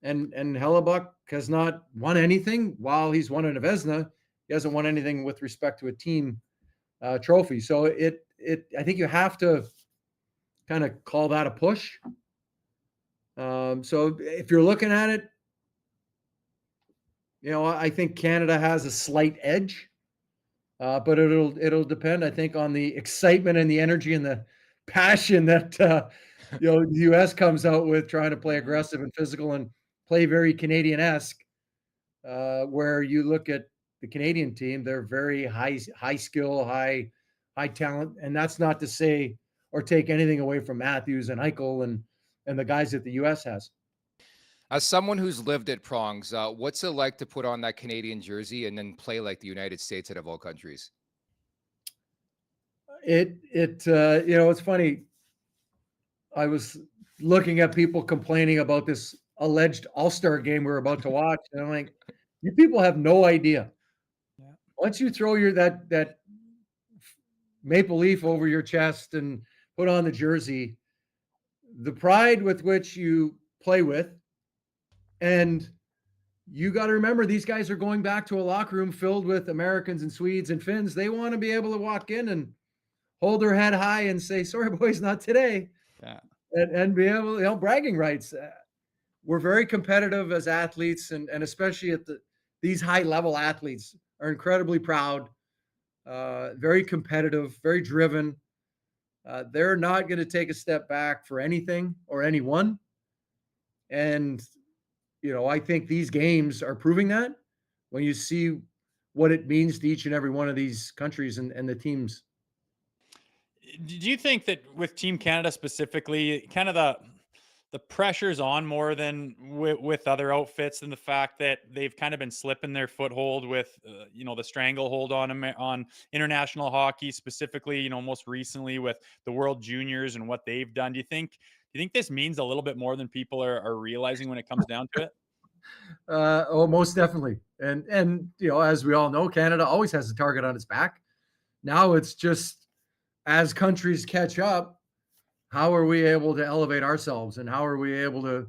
And Hellebuck has not won anything while he's won an Vezina. He hasn't won anything with respect to a team trophy. So I think you have to kind of call that a push. So if you're looking at it, I think Canada has a slight edge, but it'll depend, I think, on the excitement and the energy and the passion that the U.S. comes out with, trying to play aggressive and physical and play very Canadian-esque. Where you look at the Canadian team, they're very high skill, high talent, and that's not to say or take anything away from Matthews and Eichel and the guys that the U.S. has. As someone who's lived at Prongs, what's it like to put on that Canadian jersey and then play like the United States out of all countries? It's funny. I was looking at people complaining about this alleged All-Star game we're about to watch, and I'm like, you people have no idea. Yeah. Once you throw that maple leaf over your chest and put on the jersey, the pride with which you play with. And you got to remember, these guys are going back to a locker room filled with Americans and Swedes and Finns. They want to be able to walk in and hold their head high and say, sorry, boys, not today. Yeah. And be able, bragging rights. We're very competitive as athletes, and especially at these high level athletes are incredibly proud, very competitive, very driven. They're not going to take a step back for anything or anyone. And I think these games are proving that when you see what it means to each and every one of these countries and the teams. Do you think that with Team Canada specifically, kind of the pressure's on more than with other outfits, and the fact that they've kind of been slipping their foothold with, the stranglehold on international hockey, specifically, most recently with the World Juniors and what they've done? Do you think this means a little bit more than people are realizing when it comes down to it? Most definitely. And as we all know, Canada always has a target on its back. Now it's just, as countries catch up, how are we able to elevate ourselves, and how are we able to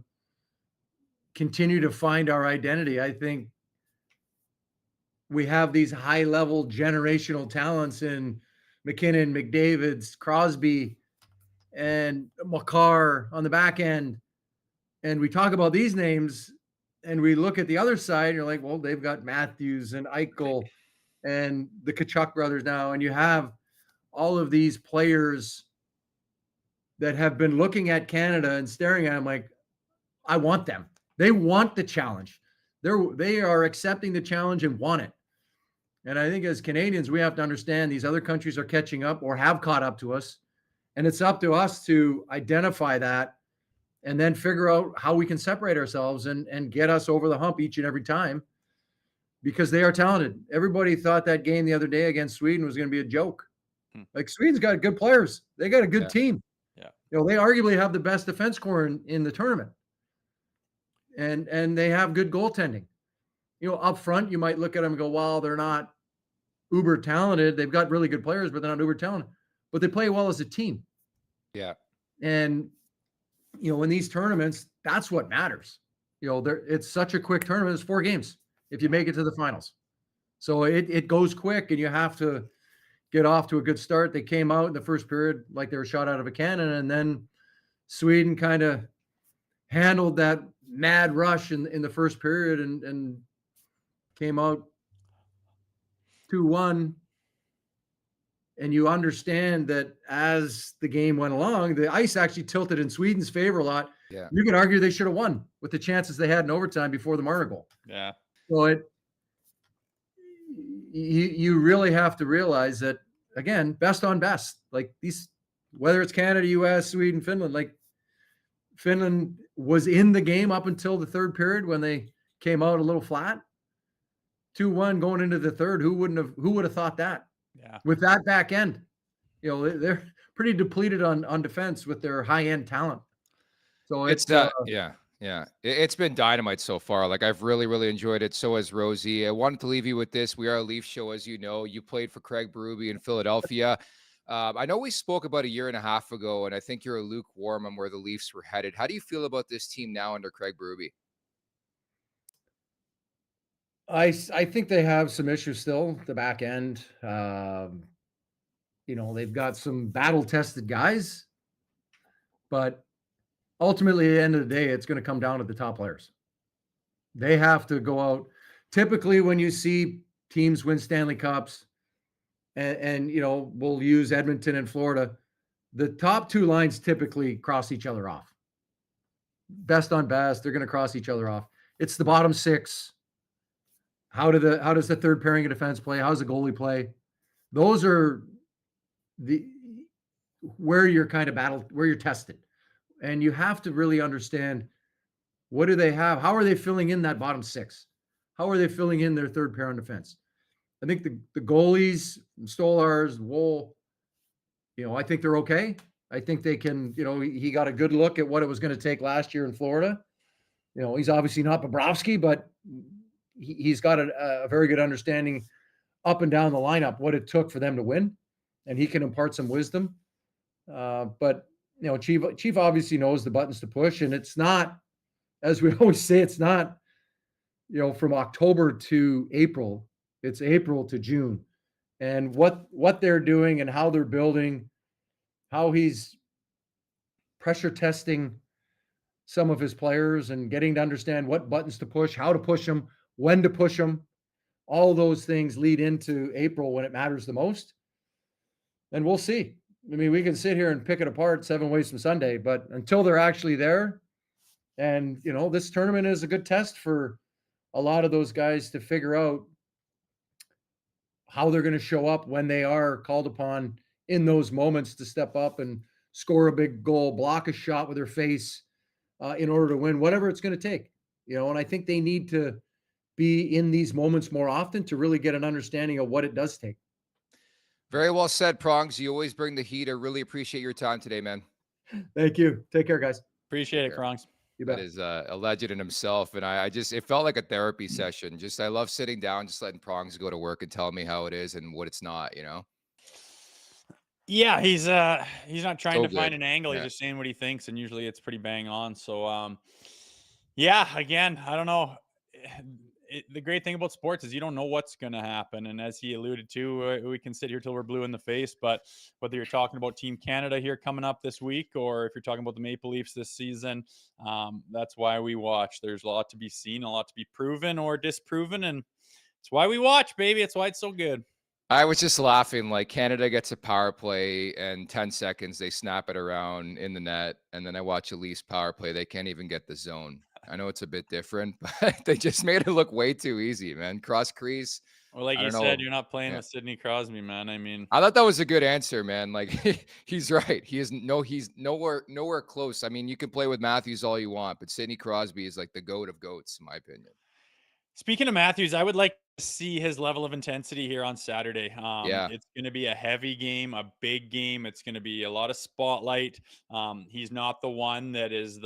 continue to find our identity? I think we have these high level generational talents in McKinnon, McDavid's, Crosby, and Makar on the back end. And we talk about these names and we look at the other side and you're like, well, they've got Matthews and Eichel and the Tkachuk brothers now. And you have all of these players that have been looking at Canada and staring at them like, I want them. They want the challenge. They are accepting the challenge and want it. And I think as Canadians, we have to understand these other countries are catching up or have caught up to us. And it's up to us to identify that and then figure out how we can separate ourselves and get us over the hump each and every time, because they are talented. Everybody thought that game the other day against Sweden was going to be a joke. Like, Sweden's got good players. They got a good team. Yeah. They arguably have the best defense core in the tournament. And they have good goaltending. Up front, you might look at them and go, well, they're not uber talented. They've got really good players, but they're not uber talented. But they play well as a team. Yeah. And, in these tournaments, that's what matters. It's such a quick tournament. It's 4 games if you make it to the finals. So it goes quick, and you have to get off to a good start. They came out in the first period like they were shot out of a cannon, and then Sweden kind of handled that mad rush in the first period and came out 2-1. And you understand that as the game went along, the ice actually tilted in Sweden's favor a lot. Yeah. You can argue they should have won with the chances they had in overtime before the Marner goal. Yeah. So you really have to realize that, again, best on best. Like these, whether it's Canada, US, Sweden, Finland, like Finland was in the game up until the third period when they came out a little flat. 2-1 going into the third. Who would have thought that? Yeah. With that back end, they're pretty depleted on defense with their high end talent. So It's yeah. It's been dynamite so far. Like I've really, really enjoyed it. So has Rosie. I wanted to leave you with this. We are a Leaf show, as you know. You played for Craig Berube in Philadelphia. I know we spoke about a year and a half ago, and I think you're a lukewarm on where the Leafs were headed. How do you feel about this team now under Craig Berube? I think they have some issues still, the back end. They've got some battle-tested guys, but ultimately, at the end of the day, it's going to come down to the top players. They have to go out. Typically, when you see teams win Stanley Cups, and we'll use Edmonton and Florida, the top two lines typically cross each other off. Best on best, they're going to cross each other off. It's the bottom six. How does the third pairing of defense play? How does the goalie play? Those are where you're kind of where you're tested. And you have to really understand, what do they have? How are they filling in that bottom six? How are they filling in their third pair on defense? I think the goalies, Stolars, Woll, I think they're okay. I think they can, he got a good look at what it was going to take last year in Florida. He's obviously not Bobrovsky, but he's got a very good understanding up and down the lineup, what it took for them to win. And he can impart some wisdom. But Chief obviously knows the buttons to push, and it's not, as we always say, it's not, from October to April, it's April to June. And what they're doing and how they're building, how he's pressure testing some of his players and getting to understand what buttons to push, how to push them, when to push them, all those things lead into April when it matters the most. And we'll see. I mean, we can sit here and pick it apart 7 ways from Sunday, but until they're actually there, and this tournament is a good test for a lot of those guys to figure out how they're going to show up when they are called upon in those moments to step up and score a big goal, block a shot with their face in order to win, whatever it's going to take. And I think they need to be in these moments more often to really get an understanding of what it does take. Very well said, Prongs. You always bring the heat. I really appreciate your time today, man. Thank you. Take care, guys. Appreciate it, Prongs. You bet. That is a legend in himself. And it felt like a therapy session. I love sitting down, just letting Prongs go to work and tell me how it is and what it's not, Yeah, he's not trying to find an angle. Yeah. He's just saying what he thinks, and usually it's pretty bang on. So, yeah, again, I don't know. The great thing about sports is you don't know what's going to happen. And as he alluded to, we can sit here till we're blue in the face. But whether you're talking about Team Canada here coming up this week, or if you're talking about the Maple Leafs this season, that's why we watch. There's a lot to be seen, a lot to be proven or disproven. And it's why we watch, baby. It's why it's so good. I was just laughing, like Canada gets a power play and 10 seconds, they snap it around in the net. And then I watch a Leafs power play. They can't even get the zone. I know it's a bit different, but they just made it look way too easy, man. Cross crease. Well, like you said, you're not playing with Sidney Crosby, man. I mean, I thought that was a good answer, man. Like he's right. He's nowhere close. I mean, you can play with Matthews all you want, but Sidney Crosby is like the GOAT of GOATs, in my opinion. Speaking of Matthews, I would like to see his level of intensity here on Saturday. It's going to be a heavy game, a big game. It's going to be a lot of spotlight. He's not the one that is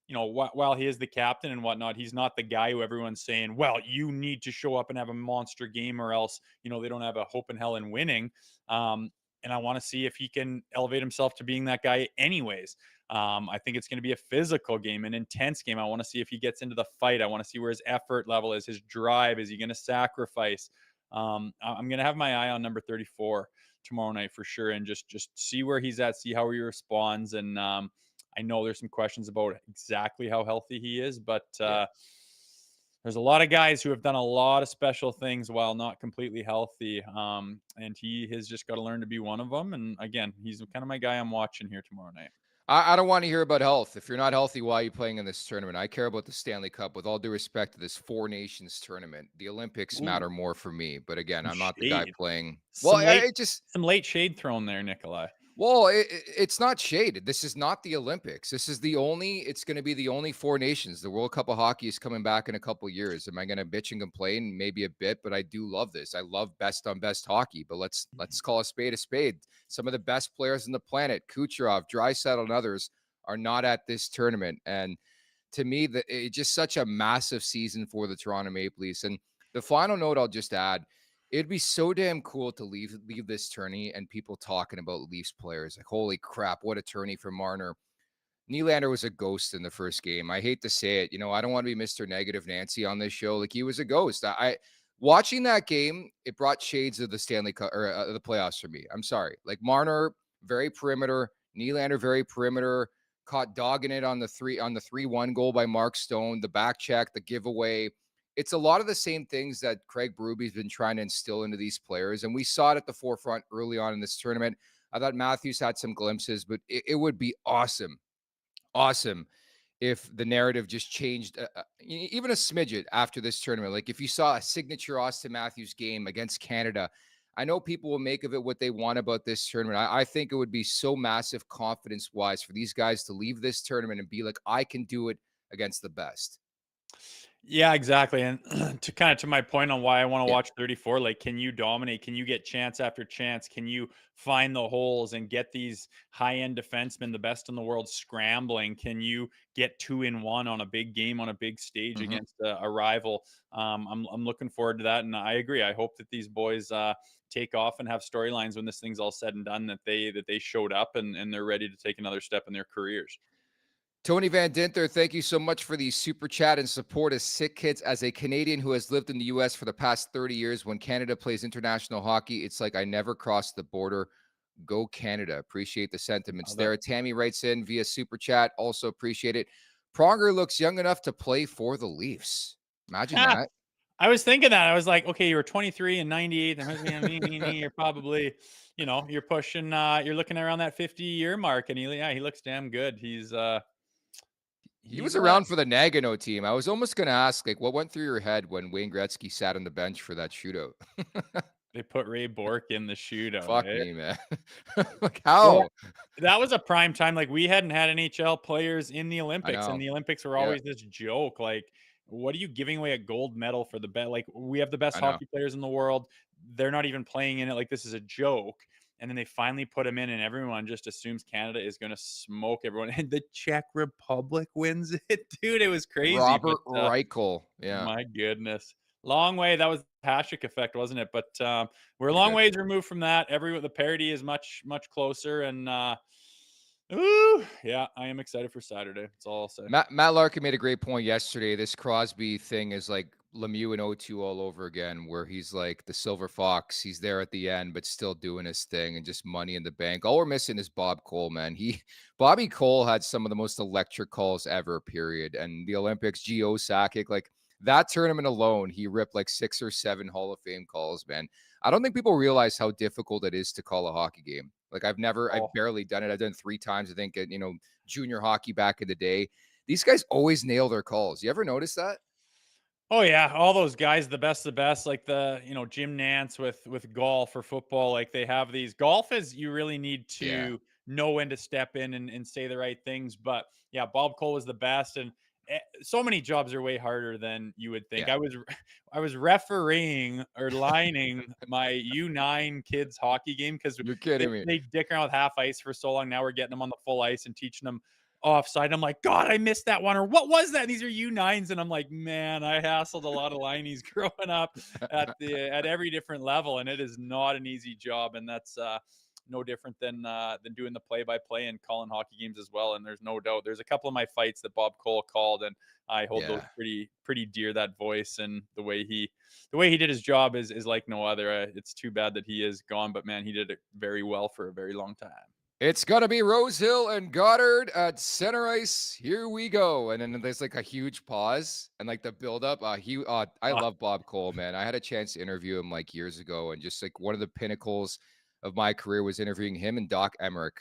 while he is the captain and whatnot, he's not the guy who everyone's saying, well, you need to show up and have a monster game or else, they don't have a hope in hell in winning. And I want to see if he can elevate himself to being that guy anyways. I think it's going to be a physical game, an intense game. I want to see if he gets into the fight. I want to see where his effort level is, his drive. Is he going to sacrifice? I'm going to have my eye on number 34 tomorrow night for sure, and just see where he's at, see how he responds. And I know there's some questions about exactly how healthy he is, but there's a lot of guys who have done a lot of special things while not completely healthy. And he has just got to learn to be one of them. And again, he's kind of my guy I'm watching here tomorrow night. I don't want to hear about health. If you're not healthy, why are you playing in this tournament? I care about the Stanley Cup. With all due respect to this Four Nations tournament, the Olympics matter more for me. But again, I'm not the guy playing. Well, Some late shade thrown there, Nikolai. Well, it's not shaded. This is not the Olympics. This is it's going to be the only Four Nations. The World Cup of Hockey is coming back in a couple of years. Am I going to bitch and complain? Maybe a bit, but I do love this. I love best on best hockey, but let's call a spade a spade. Some of the best players on the planet, Kucherov, Draisaitl, and others are not at this tournament. And to me, it's just such a massive season for the Toronto Maple Leafs. And the final note I'll just add, it'd be so damn cool to leave this tourney and people talking about Leafs players. Like, holy crap, what a tourney for Marner. Nylander was a ghost in the first game. I hate to say it. I don't want to be Mr. Negative Nancy on this show. Like, he was a ghost. I watching that game, it brought shades of the Stanley Cup or the playoffs for me. I'm sorry. Like, Marner, very perimeter. Nylander, very perimeter. Caught dogging it on the 3-1 goal by Mark Stone, the back check, the giveaway. It's a lot of the same things that Craig Berube's been trying to instill into these players. And we saw it at the forefront early on in this tournament. I thought Matthews had some glimpses, but it would be awesome if the narrative just changed even a smidget after this tournament. Like, if you saw a signature Austin Matthews game against Canada, I know people will make of it what they want about this tournament. I think it would be so massive confidence-wise for these guys to leave this tournament and be like, I can do it against the best. Yeah, exactly. And to my point on why I want to watch 34, like, can you dominate? Can you get chance after chance? Can you find the holes and get these high-end defensemen, the best in the world, scrambling? Can you get 2-in-1 on a big game on a big stage against a rival? I'm looking forward to that, and I agree. I hope that these boys take off and have storylines when this thing's all said and done, that they showed up and they're ready to take another step in their careers. Tony Van Dinter, thank you so much for the super chat and support of Sick Kids. As a Canadian who has lived in the U.S. for the past 30 years, when Canada plays international hockey, it's like I never crossed the border. Go Canada. Appreciate the sentiments there. Tammy writes in via super chat. Also appreciate it. Pronger looks young enough to play for the Leafs. Imagine that. I was thinking that. I was like, okay, you were 23 and 98. And you're probably, you're pushing, you're looking around that 50-year mark. And he looks damn good. He was around for the Nagano team. I was almost going to ask, like, what went through your head when Wayne Gretzky sat on the bench for that shootout? They put Ray Bourque in the shootout. Fuck me, man. Like, how? Well, that was a prime time. Like, we hadn't had NHL players in the Olympics, and the Olympics were always this joke. Like, what are you giving away a gold medal for the best? Like, we have the best hockey players in the world. They're not even playing in it. Like, this is a joke. And then they finally put him in, and everyone just assumes Canada is going to smoke everyone. And the Czech Republic wins it, dude. It was crazy. Robert Reichel. Yeah. My goodness. Long way. That was the Hasek effect, wasn't it? But we're a long ways removed from that. The parity is much, much closer. And yeah, I am excited for Saturday. That's all I'll say. Matt Larkin made a great point yesterday. This Crosby thing is like Lemieux and O2 all over again, where he's like the silver fox. He's there at the end, but still doing his thing and just money in the bank. All we're missing is Bob Cole, man. Bobby Cole had some of the most electric calls ever, period. And the Olympics, Gio Sakic, like that tournament alone, he ripped like 6 or 7 Hall of Fame calls, man. I don't think people realize how difficult it is to call a hockey game. Like I've barely done it. I've done it 3 times, I think, at, junior hockey back in the day. These guys always nail their calls. You ever notice that? Oh yeah, all those guys, the best, like the Jim Nantz with golf or football. Like they have these. Golf is you really need to know when to step in and say the right things. But yeah, Bob Cole was the best, and so many jobs are way harder than you would think. Yeah. I was refereeing or lining my U9 kids hockey game because you're kidding me. They dick around with half ice for so long. Now we're getting them on the full ice and teaching them offside. I'm like, God, I missed that one. Or what was that? And these are U9s. And I'm like, man, I hassled a lot of lineys growing up at every different level. And it is not an easy job. And that's no different than doing the play-by-play and calling hockey games as well. And there's no doubt there's a couple of my fights that Bob Cole called, and I hold those pretty dear. That voice and the way he did his job is like no other. It's too bad that he is gone, but man, he did it very well for a very long time. It's going to be Rosehill and Goddard at center ice. Here we go. And then there's like a huge pause and like the buildup. I love Bob Cole, man. I had a chance to interview him like years ago. And just like one of the pinnacles of my career was interviewing him and Doc Emmerich.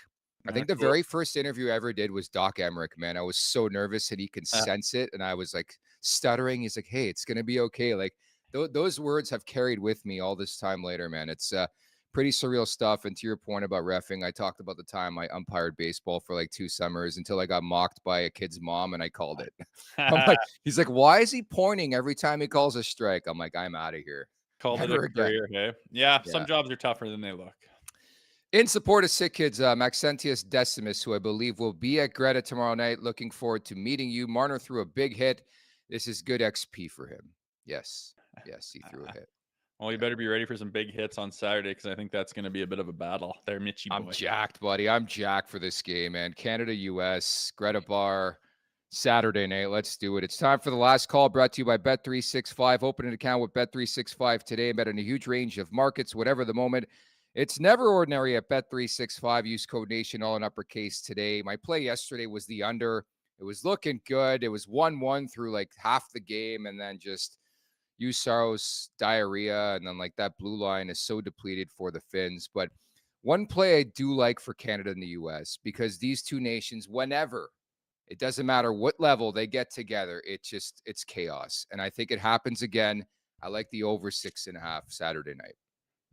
I think the very first interview I ever did was Doc Emmerich, man. I was so nervous and he can sense it. And I was like stuttering. He's like, hey, it's going to be okay. Like those words have carried with me all this time later, man. It's pretty surreal stuff. And to your point about reffing, I talked about the time I umpired baseball for like 2 summers until I got mocked by a kid's mom and I called it. I'm like, he's like, why is he pointing every time he calls a strike? I'm like, I'm out of here. Called it a career, hey? Yeah, some jobs are tougher than they look. In support of Sick Kids, Maxentius Decimus, who I believe will be at Greta tomorrow night. Looking forward to meeting you. Marner threw a big hit. This is good XP for him. Yes, he threw a hit. Well, you better be ready for some big hits on Saturday because I think that's going to be a bit of a battle there, Mitchie boy. I'm jacked, buddy. I'm jacked for this game, man. Canada, US, Greta Bar, Saturday night. Let's do it. It's time for the last call, brought to you by Bet365. Open an account with Bet365 today and bet in a huge range of markets, whatever the moment. It's never ordinary at Bet365. Use code NATION, all in uppercase today. My play yesterday was the under. It was looking good. It was 1-1 through like half the game, and then just Saros diarrhea, and then like that blue line is so depleted for the Finns. But one play I do like for Canada and the US, because these two nations, whenever, it doesn't matter what level they get together, it's chaos. And I think it happens again. I like the over 6.5 Saturday night.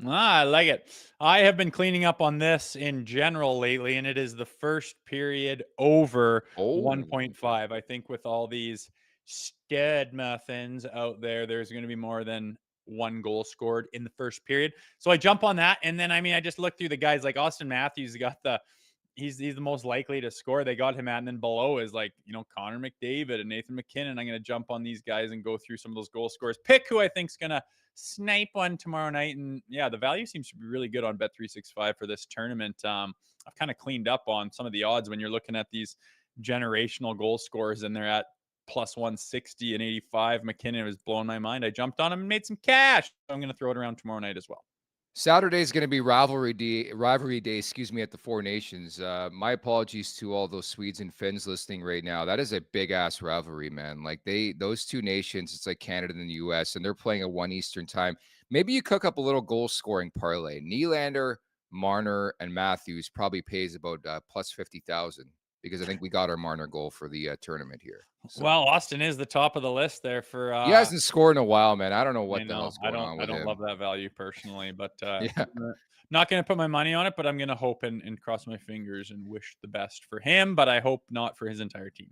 I like it. I have been cleaning up on this in general lately, and it is the first period over 1.5. I think with all these stud muffins out there, there's going to be more than one goal scored in the first period. So I jump on that, and then I just look through the guys like Austin Matthews he's the most likely to score. They got him at, and then below is like, Connor McDavid and Nathan McKinnon. I'm going to jump on these guys and go through some of those goal scorers. Pick who I think's going to snipe one tomorrow night. And yeah, the value seems to be really good on Bet365 for this tournament. I've kind of cleaned up on some of the odds when you're looking at these generational goal scorers, and they're at plus 160 and 85. McKinnon was blowing my mind. I jumped on him and made some cash. So I'm going to throw it around tomorrow night as well. Saturday is going to be rivalry day, at the Four Nations. My apologies to all those Swedes and Finns listening right now. That is a big ass rivalry, man. Like those two nations, it's like Canada and the US, and they're playing at 1 Eastern time. Maybe you cook up a little goal scoring parlay. Nylander, Marner, and Matthews probably pays about plus 50,000, because I think we got our Marner goal for the tournament here. So. Well, Austin is the top of the list there for. He hasn't scored in a while, man. I don't know what the hell's going on with him. I don't love that value personally, but not going to put my money on it. But I'm going to hope and cross my fingers and wish the best for him. But I hope not for his entire team.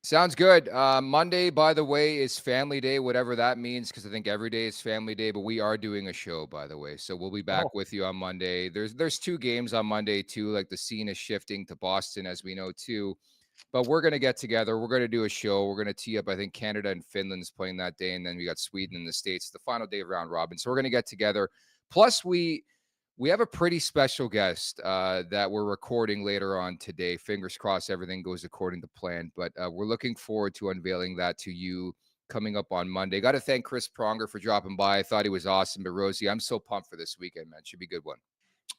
Sounds good. Monday, by the way, is family day, whatever that means, because I think every day is family day. But we are doing a show, by the way, so we'll be back with you on Monday. There's 2 games on Monday too. Like the scene is shifting to Boston, as we know too. But we're going to get together. We're going to do a show. We're going to tee up, I think, Canada and Finland's playing that day. And then we got Sweden and the States, the final day of round robin. So we're going to get together. Plus, we have a pretty special guest that we're recording later on today. Fingers crossed everything goes according to plan. But we're looking forward to unveiling that to you coming up on Monday. Got to thank Chris Pronger for dropping by. I thought he was awesome. But Rosie, I'm so pumped for this weekend, man. Should be a good one.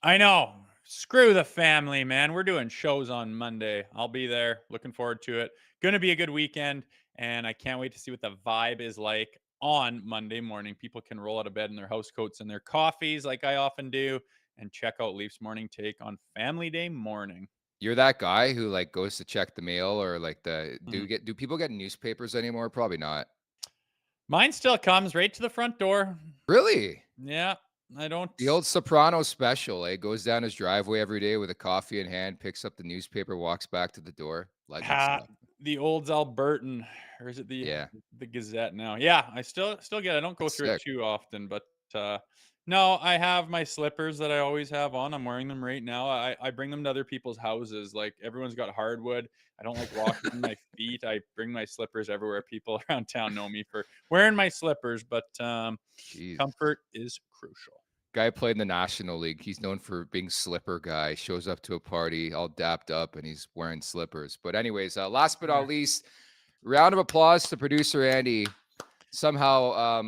I know. Screw the family, man. We're doing shows on Monday. I'll be there. Looking forward to it. Going to be a good weekend, and I can't wait to see what the vibe is like on Monday morning. People can roll out of bed in their house coats and their coffees like I often do, and check out Leafs Morning Take on Family Day morning. You're that guy who like goes to check the mail, or like do people get newspapers anymore? Probably not. Mine still comes right to the front door. Really? Yeah. I don't. The old Soprano special, goes down his driveway every day with a coffee in hand, picks up the newspaper, walks back to the door. The old Albertan, or is it the Gazette now? Yeah, I still get it. I don't go through it too often, but no, I have my slippers that I always have on. I'm wearing them right now. I bring them to other people's houses. Like everyone's got hardwood. I don't like walking my feet. I bring my slippers everywhere. People around town know me for wearing my slippers, but comfort is crucial. Guy played in the National League. He's known for being slipper guy. Shows up to a party all dapped up and he's wearing slippers. But anyways, last but not least, round of applause to producer Andy. Somehow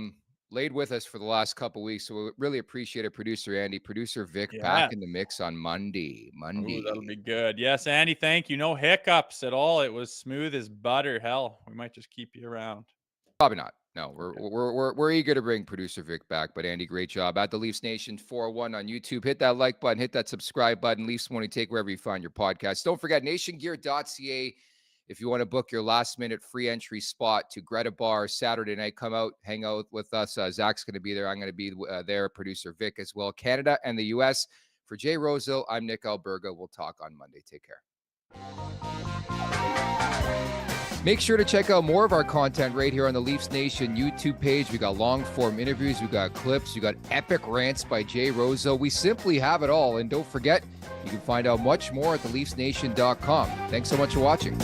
laid with us for the last couple weeks, so we really appreciate it. Producer Andy, producer Vic, Yeah. back in the mix on Monday. Ooh, that'll be good. Yes, Andy, thank you. No hiccups at all. It was smooth as butter. Hell, we might just keep you around. Probably not. No, we're eager to bring producer Vic back. But Andy, great job at the Leafs Nation 401 on YouTube. Hit that like button, hit that subscribe button. Leafs Morning Take wherever you find your podcast. Don't forget nationgear.ca if you want to book your last minute free entry spot to Greta Bar Saturday night. Come out, hang out with us. Zach's going to be there. I'm going to be there. Producer Vic as well. Canada and the U.S. For Jay Rosehill, I'm Nick Alberga. We'll talk on Monday. Take care. Make sure to check out more of our content right here on the Leafs Nation YouTube page. We got long form interviews, we got clips, we got epic rants by Jay Rosehill. We simply have it all. And don't forget, you can find out much more at theleafsnation.com. Thanks so much for watching.